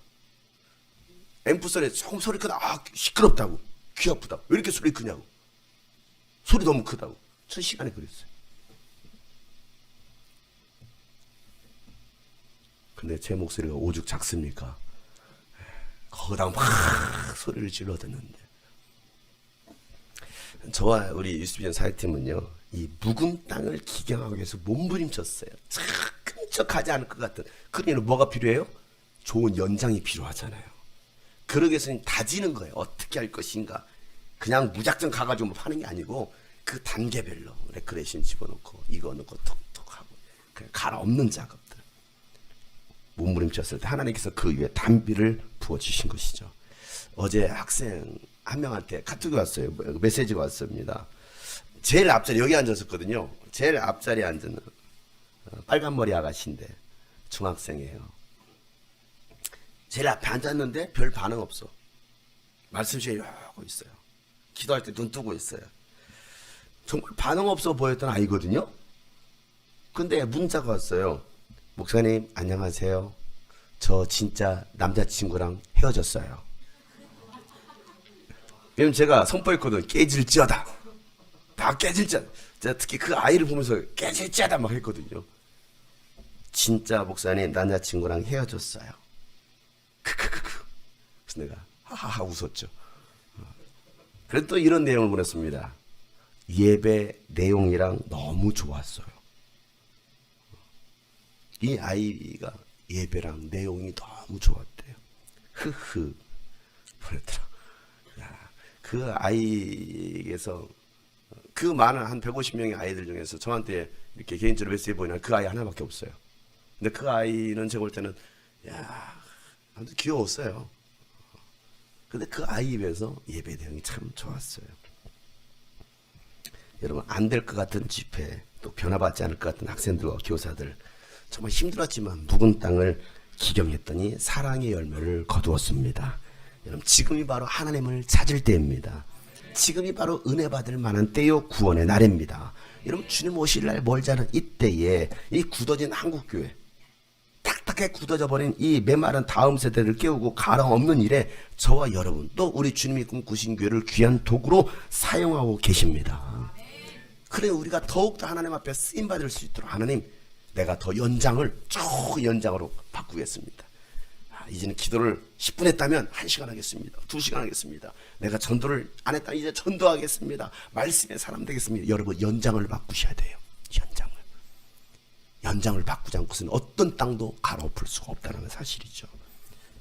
[SPEAKER 1] 앰프 소리 조금 소리 크다. 시끄럽다고. 귀 아프다고. 왜 이렇게 소리 크냐고. 소리 너무 크다고. 첫 시간에 그랬어요. 근데 제 목소리가 오죽 작습니까? 거기다 막 소리를 질러 듣는데, 저와 우리 유스비전 사역팀은요, 이 묵은 땅을 기경하기 위해서 몸부림쳤어요. 끈적하지 않을 것 같은. 그러면 뭐가 필요해요? 좋은 연장이 필요하잖아요. 그러기 위해서는 다지는 거예요. 어떻게 할 것인가. 그냥 무작정 가가지고 뭐 하는 게 아니고 그 단계별로 레크레이션 집어넣고 이거 넣고 톡톡 하고 그냥 갈아엎는 작업들. 몸부림쳤을 때 하나님께서 그 위에 단비를 부어주신 것이죠. 어제 학생 한 명한테 카톡이 왔어요. 메시지가 왔습니다. 제일 앞자리 여기 앉았었거든요. 제일 앞자리에 앉은 빨간 머리 아가씨인데 중학생이에요. 제일 앞에 앉았는데 별 반응 없어. 말씀 시에 하고 있어요. 기도할 때 눈 뜨고 있어요. 정말 반응 없어 보였던 아이거든요. 근데 문자가 왔어요. 목사님 안녕하세요. 저 진짜 남자친구랑 헤어졌어요. 왜냐면 제가 선포했거든. 깨질지어다. 다 깨질지어다. 제가 특히 그 아이를 보면서 깨질지어다 막 했거든요. 진짜 목사님 남자친구랑 헤어졌어요. 크크크크. 그래서 내가 하하하 웃었죠. 그래도 또 이런 내용을 보냈습니다. 예배 내용이랑 너무 좋았어요. 이 아이가 예배랑 내용이 너무 좋았대요. 흐흐 보냈더라. 그 아이에게서 그 많은 한 150명의 아이들 중에서 저한테 이렇게 개인적으로 메시지 보이는 그 아이 하나밖에 없어요. 근데 그 아이는 제가 볼 때는 아주 귀여웠어요. 근데 그 아이 입에서 예배 내용이 참 좋았어요. 여러분 안 될 것 같은 집회, 또 변화받지 않을 것 같은 학생들과 교사들 정말 힘들었지만 묵은 땅을 기경했더니 사랑의 열매를 거두었습니다. 여러분 지금이 바로 하나님을 찾을 때입니다. 지금이 바로 은혜 받을 만한 때요 구원의 날입니다. 여러분 주님 오실 날 멀지 않은 이때에 이 굳어진 한국교회, 딱딱하게 굳어져 버린 이 메마른 다음 세대를 깨우고 가랑없는 일에 저와 여러분 또 우리 주님이 꿈꾸신 교회를 귀한 도구로 사용하고 계십니다. 그래 우리가 더욱더 하나님 앞에 쓰임받을 수 있도록 하나님 내가 더 연장을 쭉 연장으로 바꾸겠습니다. 이제는 기도를 10분 했다면 1시간 하겠습니다. 2시간 하겠습니다. 내가 전도를 안 했다면 이제 전도하겠습니다. 말씀의 사람 되겠습니다. 여러분 연장을 바꾸셔야 돼요. 연장을 바꾸지 않고서는 어떤 땅도 갈아엎을 수가 없다는 사실이죠.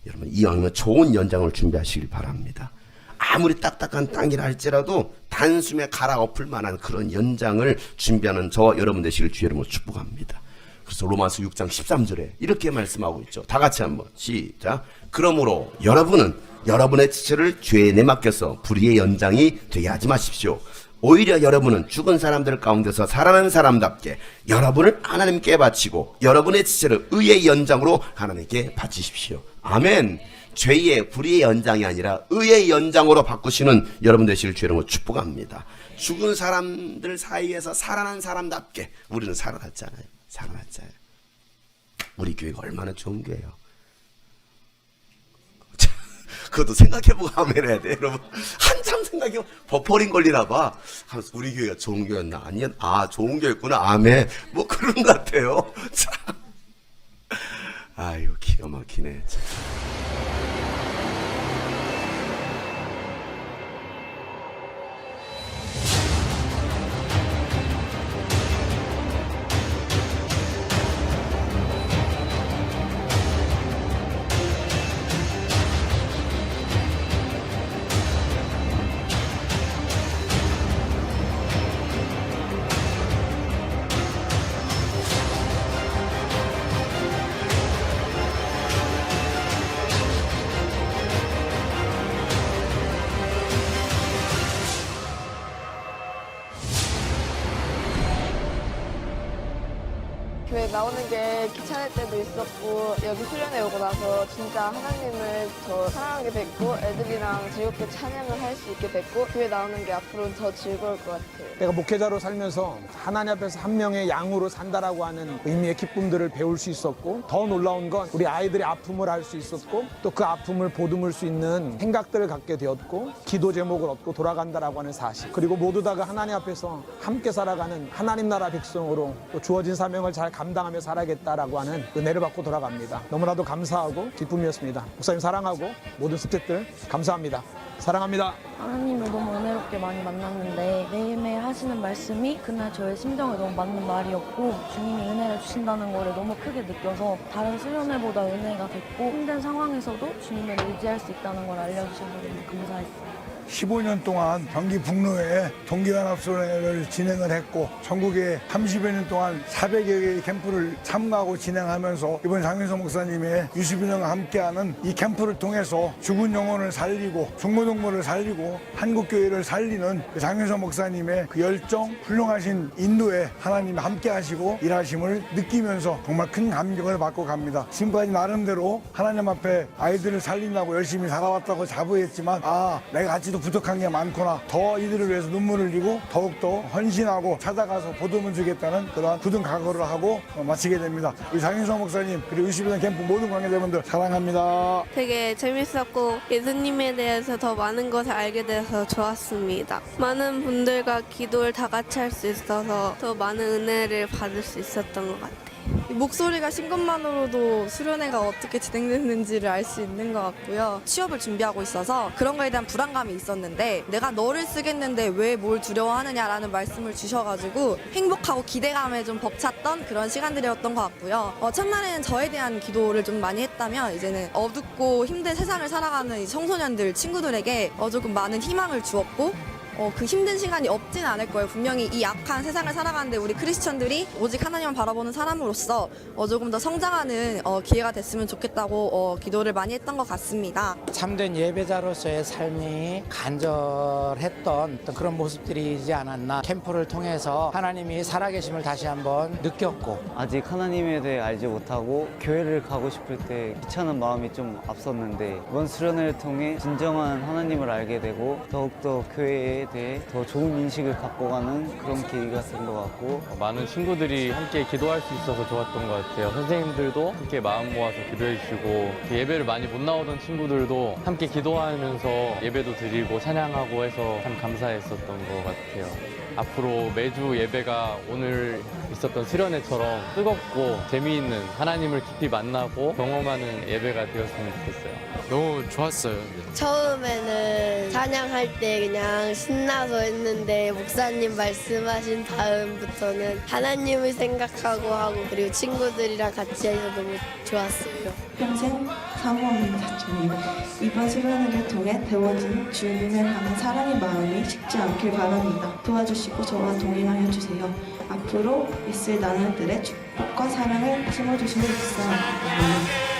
[SPEAKER 1] 여러분 이왕이면 좋은 연장을 준비하시길 바랍니다. 아무리 딱딱한 땅이라 할지라도 단숨에 갈아엎을 만한 그런 연장을 준비하는 저와 여러분 되시길 주의 이름으로 축복합니다. 그래서 로마서 6장 13절에 이렇게 말씀하고 있죠. 다 같이 한번 시작. 그러므로 여러분은 여러분의 지체를 죄에 내맡겨서 불의의 연장이 되게 하지 마십시오. 오히려 여러분은 죽은 사람들 가운데서 살아난 사람답게 여러분을 하나님께 바치고 여러분의 지체를 의의 연장으로 하나님께 바치십시오. 아멘. 죄의 불의의 연장이 아니라 의의 연장으로 바꾸시는 여러분 되시길 주님으로 축복합니다. 죽은 사람들 사이에서 살아난 사람답게 우리는 살아났잖아요. 살아났잖아요. 우리 교회가 얼마나 좋은 교회예요. 그것도 생각해보고 하면 해야 돼. 여러분 한참 생각해보고 버퍼링 걸리나 봐. 우리 교회가 좋은 교회였나? 아니야. 좋은 교회였구나. 아멘. 뭐 그런 것 같아요. 참. 아유 기가 막히네. 참.
[SPEAKER 2] 교회 나오는 게 귀찮을 때도 있었고 여기 수련회 오고 나서 진짜 하나님을 더 사랑하게 됐고 애들이랑 즐겁게 찬양을 할 수 있게 됐고 교회 나오는 게 앞으로는 더 즐거울 것 같아요.
[SPEAKER 3] 내가 목회자로 살면서 하나님 앞에서 한 명의 양으로 산다라고 하는 의미의 기쁨들을 배울 수 있었고 더 놀라운 건 우리 아이들의 아픔을 알 수 있었고 또 그 아픔을 보듬을 수 있는 생각들을 갖게 되었고 기도 제목을 얻고 돌아간다라고 하는 사실 그리고 모두 다가 하나님 앞에서 함께 살아가는 하나님 나라 백성으로 또 주어진 사명을 잘 감당 감당하며 살아야겠다라고 하는 은혜를 받고 돌아갑니다. 너무나도 감사하고 기쁨이었습니다. 목사님 사랑하고 모든 스태프들 감사합니다. 사랑합니다.
[SPEAKER 4] 하나님을 너무 은혜롭게 많이 만났는데 매일매일 하시는 말씀이 그날 저의 심정에 너무 맞는 말이었고 주님이 은혜를 주신다는 거를 너무 크게 느껴서 다른 수련회보다 은혜가 됐고 힘든 상황에서도 주님을 의지할 수 있다는 걸 알려주셔서 너무 감사했어요.
[SPEAKER 5] 15년 동안 경기 북로에 동기연합수련회를 진행을 했고 전국에 30여 년 동안 400여 개의 캠프를 참가하고 진행하면서 이번 장윤서 목사님의 유수빈형과 함께하는 이 캠프를 통해서 죽은 영혼을 살리고 중고동물을 살리고 한국교회를 살리는 그 장윤서 목사님의 그 열정, 훌륭하신 인도에 하나님이 함께하시고 일하심을 느끼면서 정말 큰 감격을 받고 갑니다. 지금까지 나름대로 하나님 앞에 아이들을 살린다고 열심히 살아왔다고 자부했지만 내가 아직도 부족한 게 많구나. 더 이들을 위해서 눈물을 흘리고 더욱더 헌신하고 찾아가서 보듬어 주겠다는 그러한 굳은 각오를 하고 마치게 됩니다. 우리 장윤서 목사님 그리고 20년 캠프 모든 관계자분들 사랑합니다.
[SPEAKER 6] 되게 재밌었고 예수님에 대해서 더 많은 것을 알게 돼서 좋았습니다. 많은 분들과 기도를 다 같이 할 수 있어서 더 많은 은혜를 받을 수 있었던 것 같아요.
[SPEAKER 7] 목소리가 신 것만으로도 수련회가 어떻게 진행됐는지를 알 수 있는 것 같고요. 취업을 준비하고 있어서 그런 거에 대한 불안감이 있었는데 내가 너를 쓰겠는데 왜 뭘 두려워하느냐라는 말씀을 주셔가지고 행복하고 기대감에 좀 벅찼던 그런 시간들이었던 것 같고요. 첫날에는 저에 대한 기도를 좀 많이 했다면 이제는 어둡고 힘든 세상을 살아가는 이 청소년들 친구들에게 조금 많은 희망을 주었고 그 힘든 시간이 없진 않을 거예요. 분명히 이 악한 세상을 살아가는데 우리 크리스천들이 오직 하나님을 바라보는 사람으로서 조금 더 성장하는 기회가 됐으면 좋겠다고 기도를 많이 했던 것 같습니다.
[SPEAKER 8] 참된 예배자로서의 삶이 간절했던 어떤 그런 모습들이지 않았나. 캠프를 통해서 하나님이 살아계심을 다시 한번 느꼈고
[SPEAKER 9] 아직 하나님에 대해 알지 못하고 교회를 가고 싶을 때 귀찮은 마음이 좀 앞섰는데 이번 수련회를 통해 진정한 하나님을 알게 되고 더욱더 교회에 대해 더 좋은 인식을 갖고 가는 그런 계기가 된 것 같고
[SPEAKER 10] 많은 친구들이 함께 기도할 수 있어서 좋았던 것 같아요. 선생님들도 함께 마음 모아서 기도해 주시고 예배를 많이 못 나오던 친구들도 함께 기도하면서 예배도 드리고 찬양하고 해서 참 감사했었던 것 같아요. 앞으로 매주 예배가 오늘 있었던 수련회처럼 뜨겁고 재미있는 하나님을 깊이 만나고 경험하는 예배가 되었으면 좋겠어요.
[SPEAKER 11] 너무 좋았어요.
[SPEAKER 12] 처음에는 찬양할 때 그냥 신나서 했는데 목사님 말씀하신 다음부터는 하나님을 생각하고 하고 그리고 친구들이랑 같이 해서 너무 좋았어요.
[SPEAKER 13] 평생 사모합니다. 주님. 이번 수련회를 통해 배워진 주님을 향한 사랑의 마음이 식지 않길 바랍니다. 도와주시고 저와 동행하여 주세요. 앞으로 있을 나날들의 축복과 사랑을 심어주시면 좋겠습니다.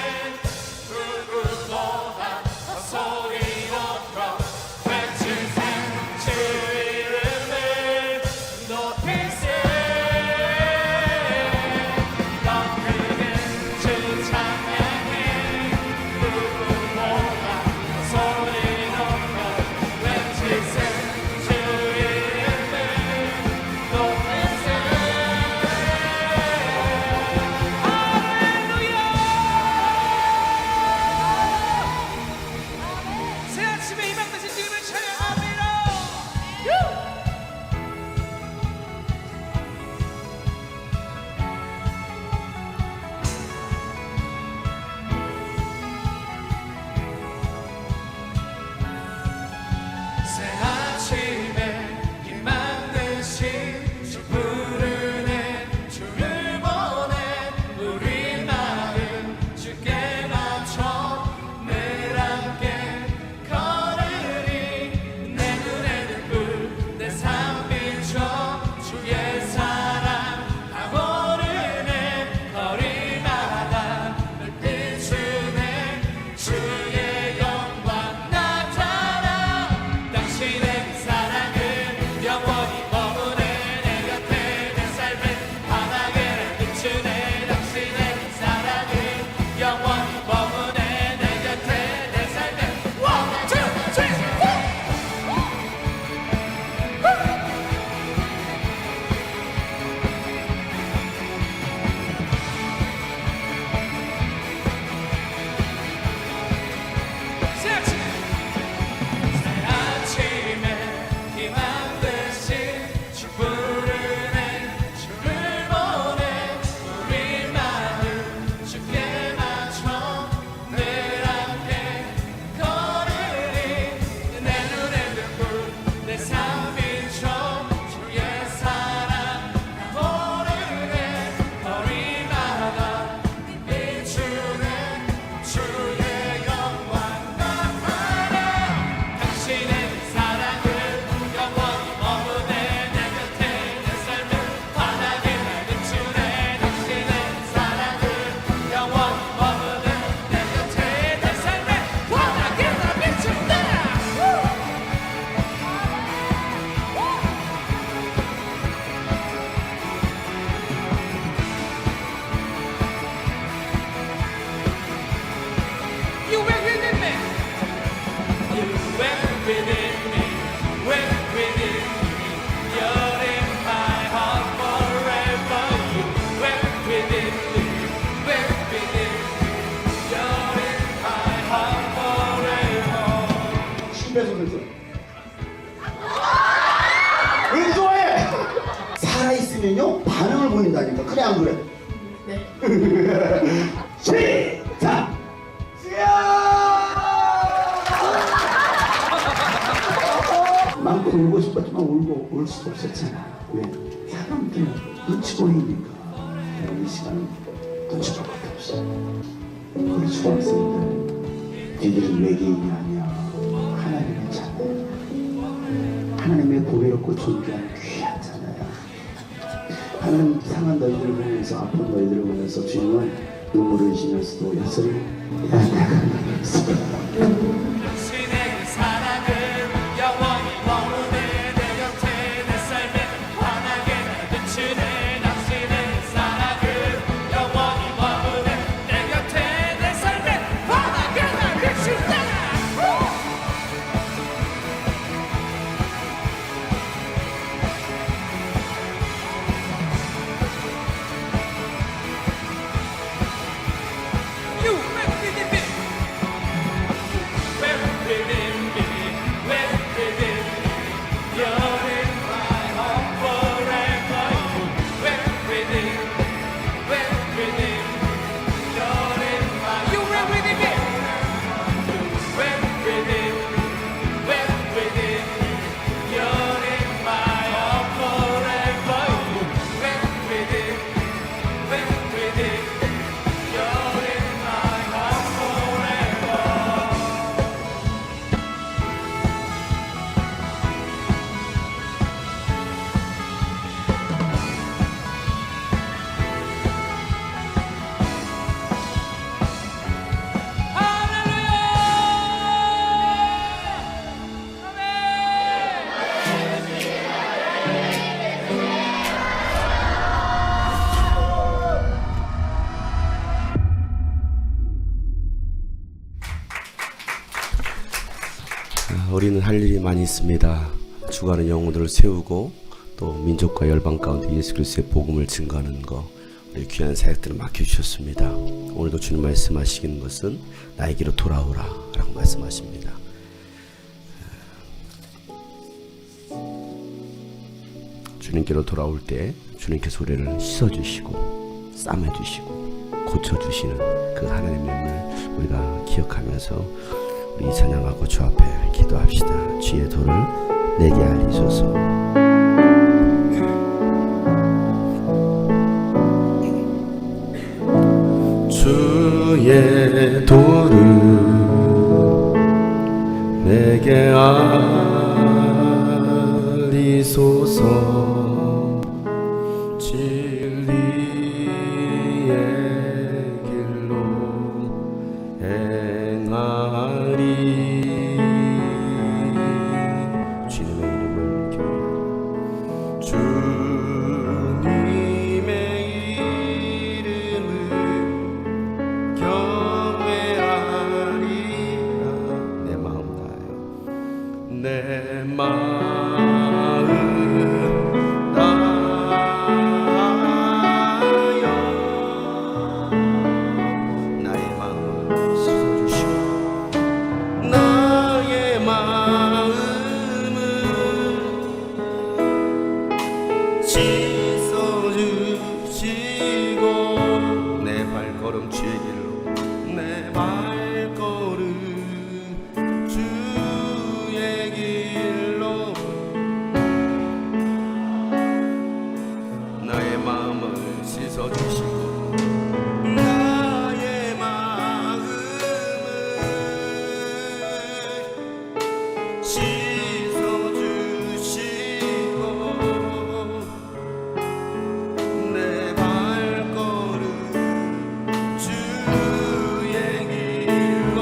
[SPEAKER 11] 심폐소생술. 왜 좋아해? 살아있으면요 반응을 보인다니까. 그래 안 그래? 네. 시작! 많고 울고 싶었지만 울 수도 없었잖아. 왜? 사람들은 눈치 보이니까. 이 시간은 눈치 볼 것도 없어. 우리 중학생들, 애들은 외계인이 아니야. 하나님의 자녀야. 하나님의 보배롭고 존귀한 귀한 자녀야. 하나님 상한 너희들을 보면서 아픈 너희들을 보면서 주님은 눈물을 흘리시면서도 여설히 야나가면서
[SPEAKER 1] 우리는 할 일이 많이 있습니다. 주가는 영혼들을 세우고 또 민족과 열방 가운데 예수 그리스도의 복음을 증거하는 것, 우리 귀한 사역들을 맡겨주셨습니다. 오늘도 주님 말씀하시는 것은 나에게로 돌아오라 라고 말씀하십니다. 주님께로 돌아올 때 주님께서 우리를 씻어주시고 싸매주시고 고쳐주시는 그 하나님의 은혜를 우리가 기억하면서 우리 찬양하고 주 앞에 기도합시다. 주의 도를 내게 알리소서. 주의 도를 내게 알리소서. 진리의 길로 행하리. 주님의 이름을 경외하라. 주님의 이름을 경외하리라. 내 마음 다하여 내 마음 다하여 나의 마음을 씻어주시고 나의 마음을 씻어주시고 내 발걸음 주의 길로 내 발걸음 주의 길로 나의 마음을 씻어주시고 나의 마음을 씻어주시고 내 발걸음 주의 길로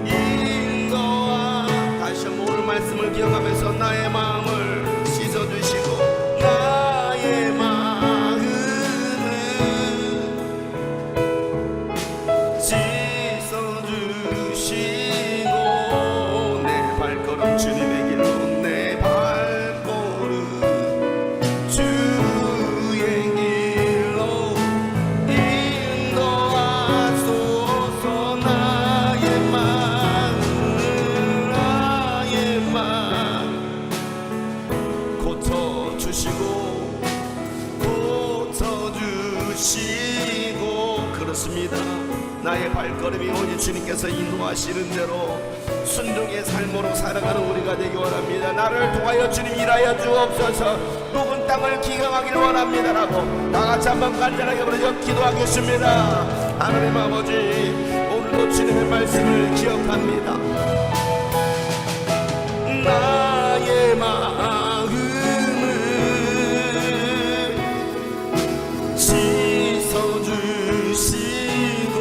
[SPEAKER 1] 인도하. 다시 한번 오늘 말씀을 기억하면서 나의 마음을 씻어주시고 나의 마음을 씻어주시고 내 발걸음 주님의 길로 내 발걸음 주의 길로 인도하소서. 나의 마음을 발걸음이 오직 주님께서 인도하시는 대로 순종의 삶으로 살아가는 우리가 되기 원합니다. 나를 통하여 주님 일하여 주옵소서. 묵은 땅을 기경하길 원합니다라고 다같이 한번 간절하게 부르짖어 기도하겠습니다. 하나님 아버지, 오늘도 주님의 말씀을 기억합니다. 나의 마음을 씻어주시고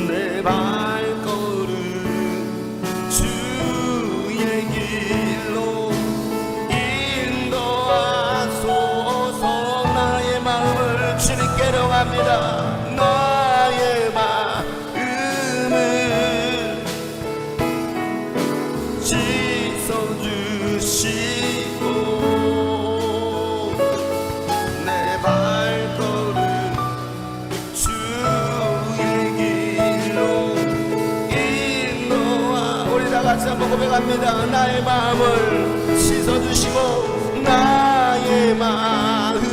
[SPEAKER 1] 내 발걸음 주의 길로 인도하소서. 나의 마음을 주님께로 합니다. 나의 마음을 씻어주시고 내 발걸음 주의 길로 인도하. 우리 다같이 한번 고백합니다. 나의 마음을 씻어주시고 나의 마음을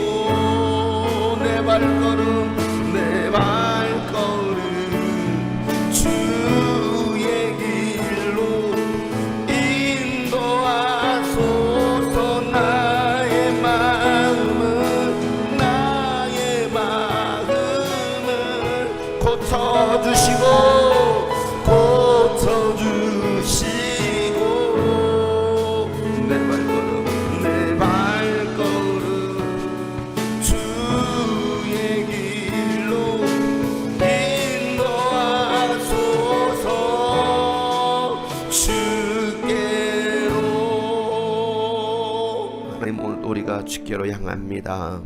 [SPEAKER 1] 씻어주시고 내 발걸음 주의 길로 인도하소서. 나의 마음을 고쳐주시고 내 발걸음 주의 길로 인도하소서. 주께로. 하나님, 오늘 우리가 주께로 향합니다.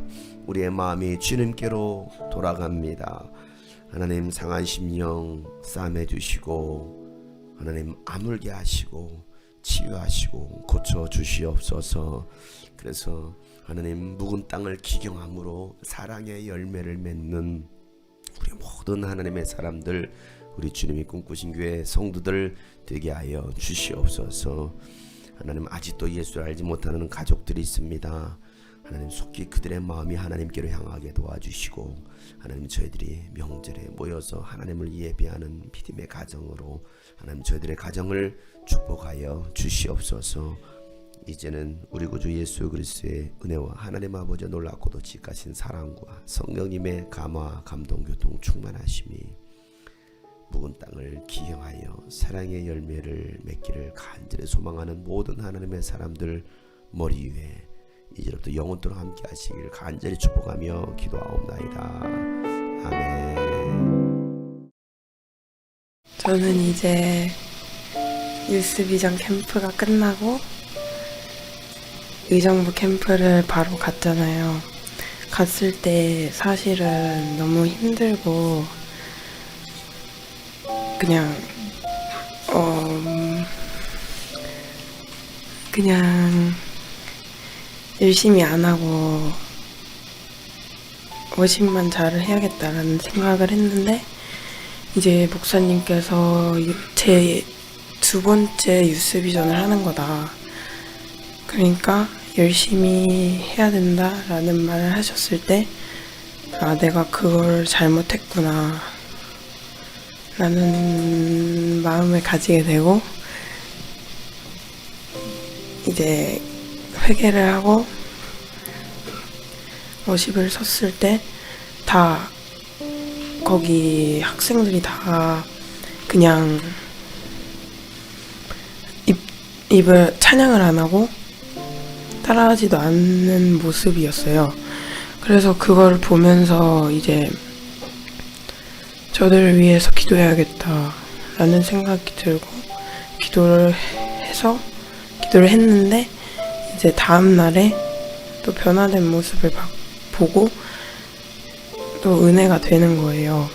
[SPEAKER 1] 우리의 마음이 주님께로 돌아갑니다. 하나님, 상한 심령 싸매 주시고 하나님 아물게 하시고 치유하시고 고쳐 주시옵소서. 그래서 하나님, 묵은 땅을 기경함으로 사랑의 열매를 맺는 우리 모든 하나님의 사람들, 우리 주님이 꿈꾸신 교회 성도들 되게 하여 주시옵소서. 하나님, 아직도 예수를 알지 못하는 가족들이 있습니다. 하나님, 속히 그들의 마음이 하나님께로 향하게 도와주시고 하나님, 저희들이 명절에 모여서 하나님을 예배하는 믿음의 가정으로 하나님, 저희들의 가정을 축복하여 주시옵소서. 이제는 우리 구주 예수 그리스도의 은혜와 하나님 아버지의 놀랍고도 지극하신 사랑과 성령님의 감화 감동 교통 충만하심이 묵은 땅을 기경하여 사랑의 열매를 맺기를 간절히 소망하는 모든 하나님의 사람들 머리 위에 이제부터 영원토록 함께 하시길 간절히 축복하며 기도하옵나이다. 아멘.
[SPEAKER 14] 저는 이제 유스비전 캠프가 끝나고 의정부 캠프를 바로 갔잖아요. 갔을 때 사실은 너무 힘들고 그냥 열심히 안 하고 워싱만 잘 해야겠다라는 생각을 했는데 이제 목사님께서 제 두 번째 유스비전을 하는 거다. 그러니까 열심히 해야 된다라는 말을 하셨을 때 아, 내가 그걸 잘못했구나 라는 마음을 가지게 되고 이제 회개를 하고 워십을 섰을 때 다 거기 학생들이 다 그냥 입을 찬양을 안 하고 따라하지도 않는 모습이었어요. 그래서 그걸 보면서 이제 저들을 위해서 기도해야겠다 라는 생각이 들고 기도를 했는데 이제 다음 날에 또 변화된 모습을 보고 또 은혜가 되는 거예요.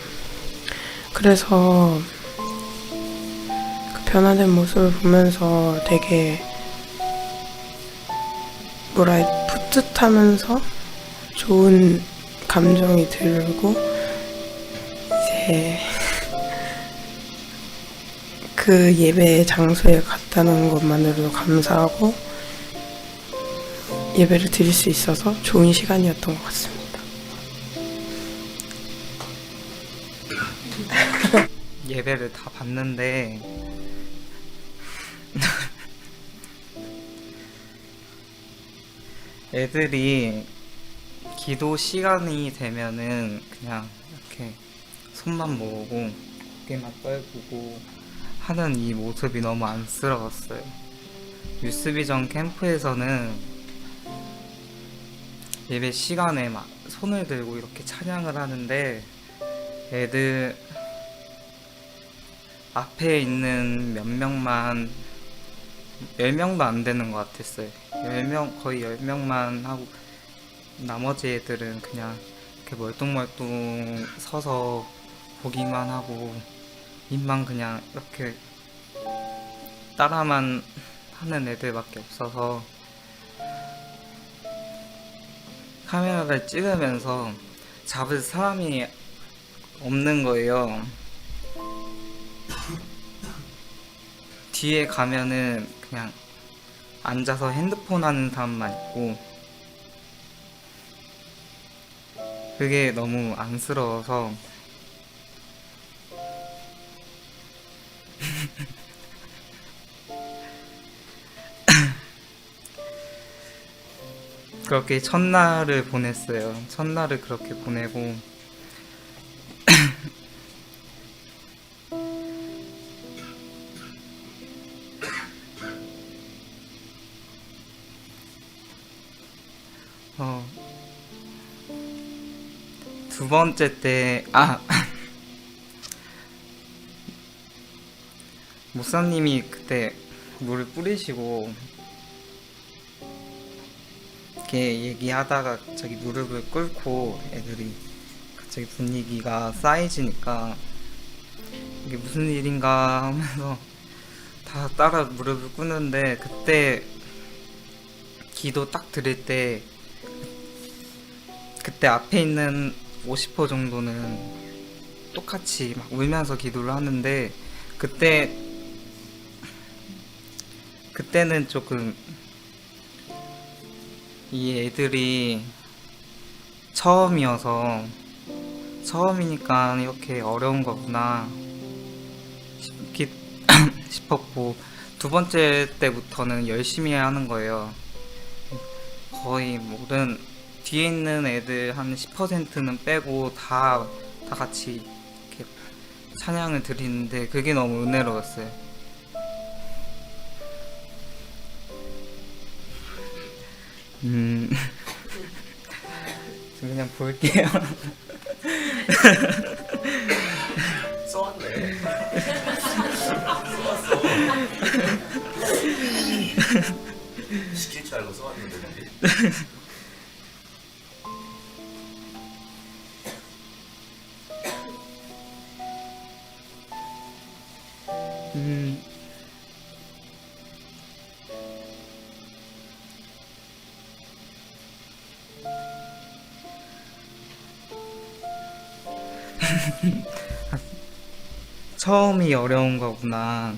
[SPEAKER 14] 그래서 그 변화된 모습을 보면서 되게 뿌듯하면서 좋은 감정이 들고 이제 그 예배 장소에 갔다는 것만으로도 감사하고 예배를 드릴 수 있어서 좋은 시간이었던 것 같습니다.
[SPEAKER 15] 예배를 다 봤는데 애들이 기도 시간이 되면은 그냥 이렇게 손만 모으고 고개만 떨구고 하는 이 모습이 너무 안쓰러웠어요. 유스비전 캠프에서는 예배 시간에 막 손을 들고 이렇게 찬양을 하는데 애들 앞에 있는 몇 명만 10명도 안 되는 것 같았어요. 10명, 거의 10명만 하고 나머지 애들은 그냥 이렇게 멀뚱멀뚱 서서 보기만 하고 입만 그냥 이렇게 따라만 하는 애들밖에 없어서 카메라를 찍으면서 잡을 사람이 없는 거예요. 뒤에 가면은 그냥 앉아서 핸드폰 하는 사람만 있고 그게 너무 안쓰러워서 그렇게 첫날을 보냈어요. 첫날을 그렇게 보내고 두 번째 때 목사님이 그때 물을 뿌리시고 이렇게 얘기하다가 갑자기 무릎을 꿇고 애들이 갑자기 분위기가 싸해지니까 이게 무슨 일인가 하면서 다 따라 무릎을 꿇는데 그때 기도 딱 드릴 때 그때 앞에 있는 50% 정도는 똑같이 막 울면서 기도를 하는데 그때는 조금 이 애들이 처음이니까 이렇게 어려운 거구나 싶었고 두 번째 때부터는 열심히 하는 거예요. 거의 모든 뒤에 있는 애들 한 10%는 빼고 다 같이 이렇게 찬양을 드리는데 그게 너무 은혜로웠어요. 그냥 볼게요.
[SPEAKER 1] 써왔네. 시킬 줄 알고 써왔는데.
[SPEAKER 15] 처음이 어려운 거구나.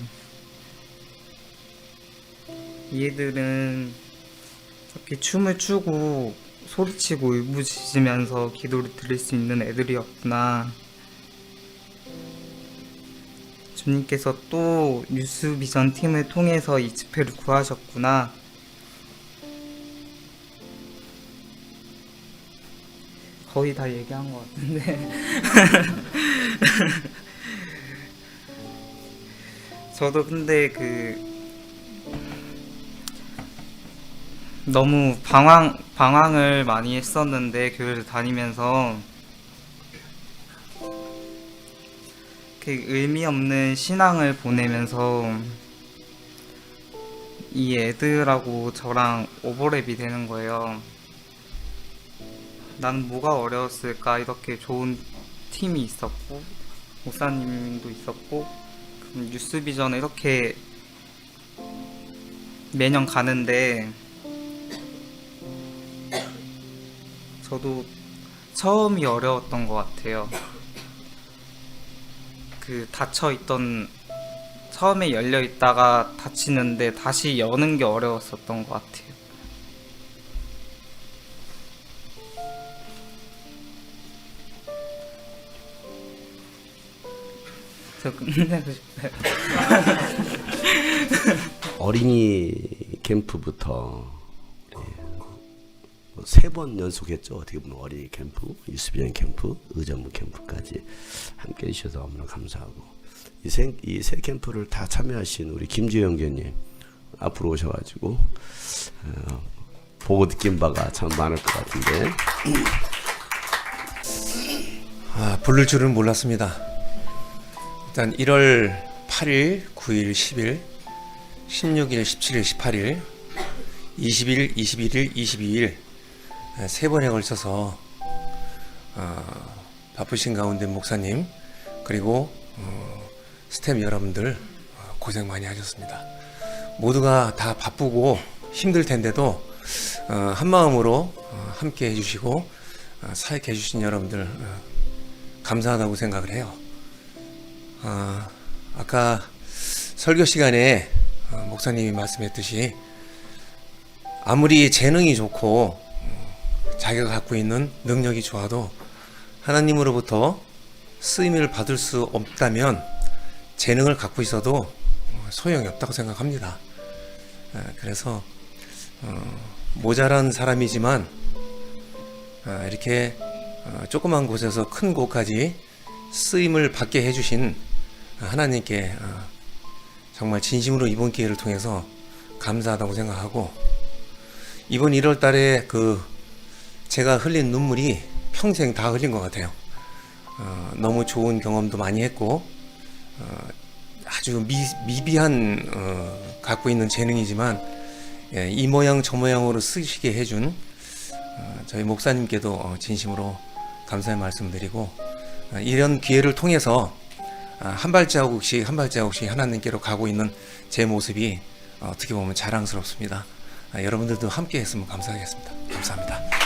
[SPEAKER 15] 얘들은 이렇게 춤을 추고 소리치고 울부짖으면서 기도를 드릴 수 있는 애들이었구나. 주님께서 또 뉴스비전 팀을 통해서 이 집회를 구하셨구나. 거의 다 얘기한 것 같은데 저도 근데 너무 방황을 많이 했었는데 교회를 다니면서 의미 없는 신앙을 보내면서 이 애들하고 저랑 오버랩이 되는 거예요. 나는 뭐가 어려웠을까? 이렇게 좋은 팀이 있었고 목사님도 있었고 뉴스비전에 이렇게 매년 가는데 저도 처음이 어려웠던 것 같아요. 처음에 열려 있다가 닫히는데 다시 여는 게 어려웠었던 것 같아요. 저 끝내고 싶어요.
[SPEAKER 1] 어린이 캠프부터 3번 연속했죠. 어떻게 보면 어린이 캠프, 유스비언 캠프, 의전문 캠프까지 함께 해주셔서 너무나 감사하고, 이 세 캠프를 다 참여하신 우리 김지영 교님 앞으로 오셔가지고 보고 느낀 바가 참 많을 것 같은데.
[SPEAKER 16] 부를 줄은 몰랐습니다. 일단 1월 8일, 9일, 10일, 16일, 17일, 18일, 20일, 21일, 22일 3번에 걸쳐서 바쁘신 가운데 목사님 그리고 스태프 여러분들 고생 많이 하셨습니다. 모두가 다 바쁘고 힘들 텐데도 한마음으로 함께 해주시고 사역해 주신 여러분들 감사하다고 생각을 해요. 아까 설교 시간에 목사님이 말씀했듯이 아무리 재능이 좋고 자기가 갖고 있는 능력이 좋아도 하나님으로부터 쓰임을 받을 수 없다면 재능을 갖고 있어도 소용이 없다고 생각합니다. 그래서 모자란 사람이지만 이렇게 조그만 곳에서 큰 곳까지 쓰임을 받게 해주신 하나님께 정말 진심으로 이번 기회를 통해서 감사하다고 생각하고, 이번 1월 달에 제가 흘린 눈물이 평생 다 흘린 것 같아요. 너무 좋은 경험도 많이 했고, 아주 미비한 갖고 있는 재능이지만 이 모양 저 모양으로 쓰시게 해준 저희 목사님께도 진심으로 감사의 말씀드리고, 이런 기회를 통해서 한 발자국씩 한 발자국씩 하나님께로 가고 있는 제 모습이 어떻게 보면 자랑스럽습니다. 여러분들도 함께 했으면 감사하겠습니다. 감사합니다.